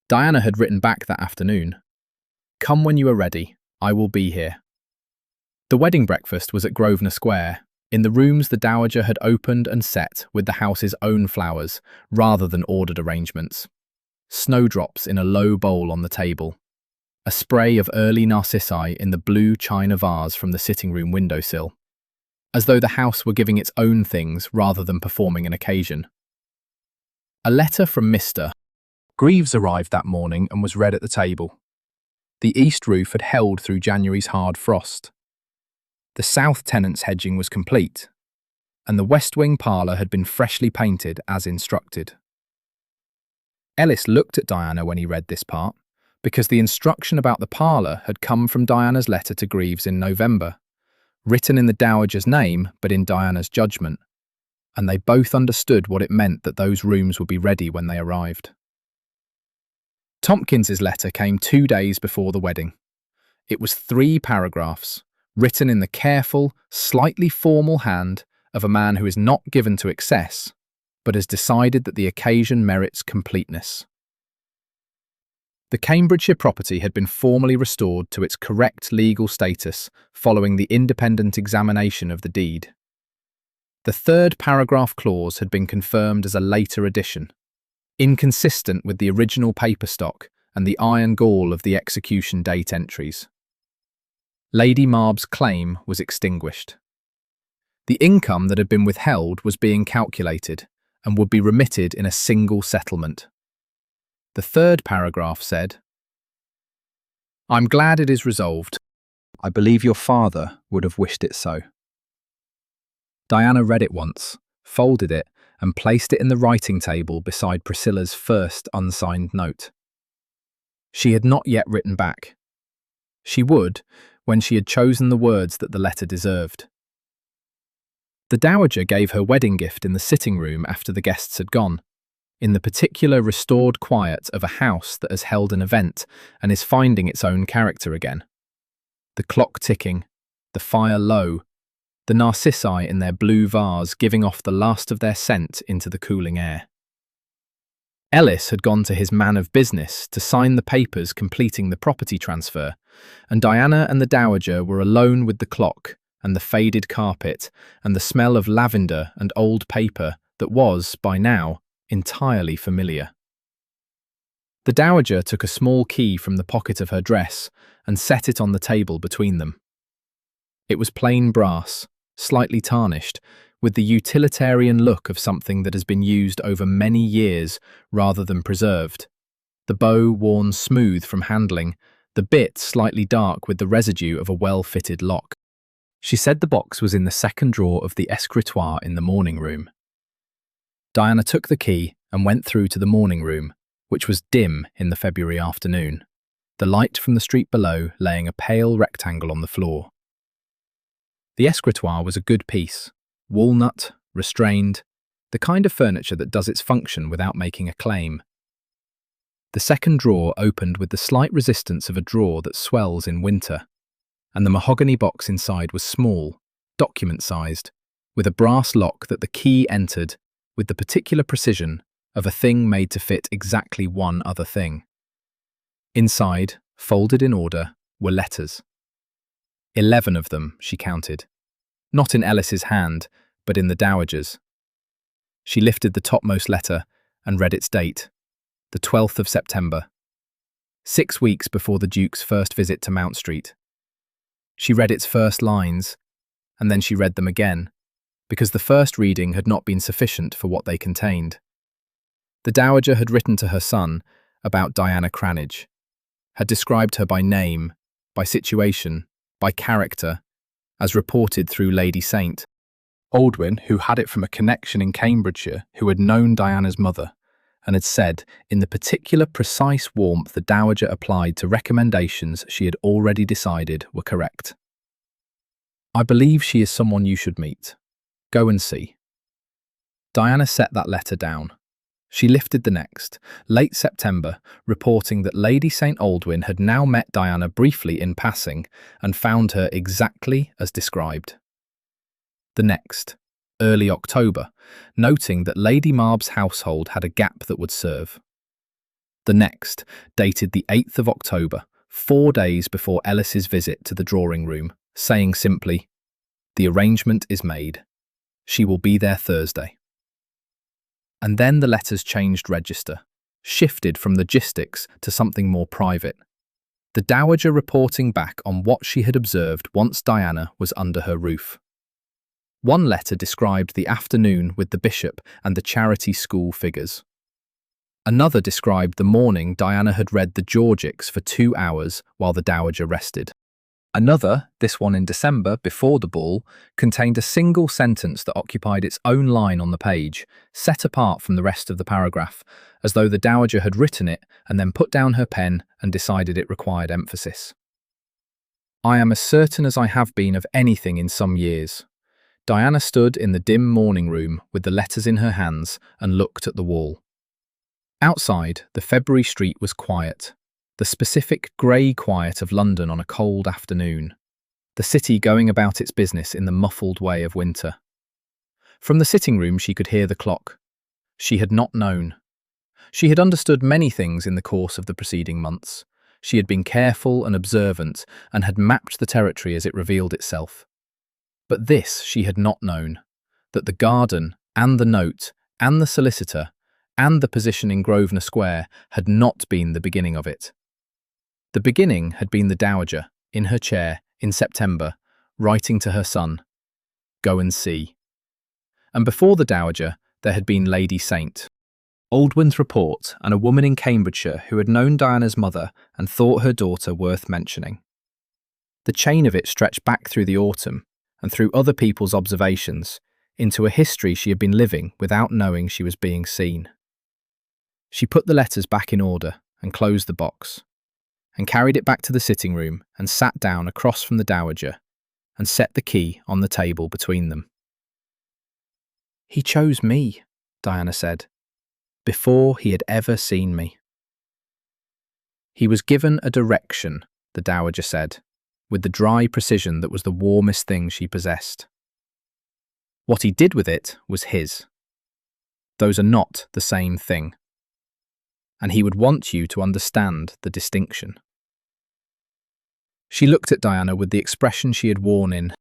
S1: Diana had written back that afternoon, "Come when you are ready, I will be here." The wedding breakfast was at Grosvenor Square, in the rooms the dowager had opened and set with the house's own flowers, rather than ordered arrangements. Snowdrops in a low bowl on the table, a spray of early narcissi in the blue china vase from the sitting-room windowsill, as though the house were giving its own things rather than performing an occasion. A letter from Mr. Greaves arrived that morning and was read at the table. The east roof had held through January's hard frost. The south tenant's hedging was complete, and the west wing parlour had been freshly painted as instructed. Ellis looked at Diana when he read this part, because the instruction about the parlour had come from Diana's letter to Greaves in November, written in the dowager's name but in Diana's judgment, and they both understood what it meant that those rooms would be ready when they arrived. Tompkins's letter came 2 days before the wedding. It was 3 paragraphs, written in the careful, slightly formal hand of a man who is not given to excess, but has decided that the occasion merits completeness. The Cambridgeshire property had been formally restored to its correct legal status following the independent examination of the deed. The 3rd paragraph clause had been confirmed as a later addition, inconsistent with the original paper stock and the iron gall of the execution date entries. Lady Marb's claim was extinguished. The income that had been withheld was being calculated and would be remitted in a single settlement. The 3rd paragraph said, "I'm glad it is resolved. I believe your father would have wished it so." Diana read it once, folded it, and placed it in the writing table beside Priscilla's first unsigned note. She had not yet written back. She would, when she had chosen the words that the letter deserved. The dowager gave her wedding gift in the sitting room after the guests had gone, in the particular restored quiet of a house that has held an event and is finding its own character again. The clock ticking, the fire low, the narcissi in their blue vase giving off the last of their scent into the cooling air. Ellis had gone to his man of business to sign the papers completing the property transfer, and Diana and the dowager were alone with the clock and the faded carpet and the smell of lavender and old paper that was, by now, entirely familiar. The dowager took a small key from the pocket of her dress and set it on the table between them. It was plain brass, slightly tarnished, with the utilitarian look of something that has been used over many years rather than preserved. The bow worn smooth from handling, the bit slightly dark with the residue of a well-fitted lock. She said the box was in the second drawer of the escritoire in the morning room. Diana took the key and went through to the morning room, which was dim in the February afternoon, the light from the street below laying a pale rectangle on the floor. The escritoire was a good piece, walnut, restrained, the kind of furniture that does its function without making a claim. The second drawer opened with the slight resistance of a drawer that swells in winter, and the mahogany box inside was small, document-sized, with a brass lock that the key entered with the particular precision of a thing made to fit exactly one other thing. Inside, folded in order, were letters. 11 of them, she counted. Not in Ellis's hand, but in the Dowager's. She lifted the topmost letter and read its date, the 12th of September, 6 weeks before the Duke's first visit to Mount Street. She read its first lines, and then she read them again, because the first reading had not been sufficient for what they contained. The Dowager had written to her son about Diana Cranage, had described her by name, by situation, by character, as reported through Lady Saint. Aldwyn, who had it from a connection in Cambridgeshire who had known Diana's mother, and had said, in the particular precise warmth the Dowager applied to recommendations she had already decided were correct. "I believe she is someone you should meet. Go and see." Diana set that letter down. She lifted the next, late September, reporting that Lady St. Aldwyn had now met Diana briefly in passing and found her exactly as described. The next, early October, noting that Lady Marb's household had a gap that would serve. The next, dated the 8th of October, 4 days before Ellis's visit to the drawing room, saying simply, "The arrangement is made. She will be there Thursday." And then the letters changed register, shifted from logistics to something more private. The Dowager reporting back on what she had observed once Diana was under her roof. One letter described the afternoon with the bishop and the charity school figures. Another described the morning Diana had read the Georgics for 2 hours while the Dowager rested. Another, this one in December before the ball, contained a single sentence that occupied its own line on the page, set apart from the rest of the paragraph, as though the Dowager had written it and then put down her pen and decided it required emphasis. "I am as certain as I have been of anything in some years." Diana stood in the dim morning room with the letters in her hands and looked at the wall. Outside, the February street was quiet. The specific grey quiet of London on a cold afternoon, the city going about its business in the muffled way of winter. From the sitting room she could hear the clock. She had not known. She had understood many things in the course of the preceding months. She had been careful and observant and had mapped the territory as it revealed itself. But this she had not known, that the garden and the note and the solicitor and the position in Grosvenor Square had not been the beginning of it. The beginning had been the Dowager, in her chair, in September, writing to her son, "Go and see." And before the Dowager, there had been Lady Saint Aldwyn's report and a woman in Cambridgeshire who had known Diana's mother and thought her daughter worth mentioning. The chain of it stretched back through the autumn and through other people's observations into a history she had been living without knowing she was being seen. She put the letters back in order and closed the box, and carried it back to the sitting room and sat down across from the Dowager and set the key on the table between them. "He chose me," Diana said, "before he had ever seen me." "He was given a direction," the Dowager said, with the dry precision that was the warmest thing she possessed. "What he did with it was his. Those are not the same thing. And he would want you to understand the distinction." She looked at Diana with the expression she had worn in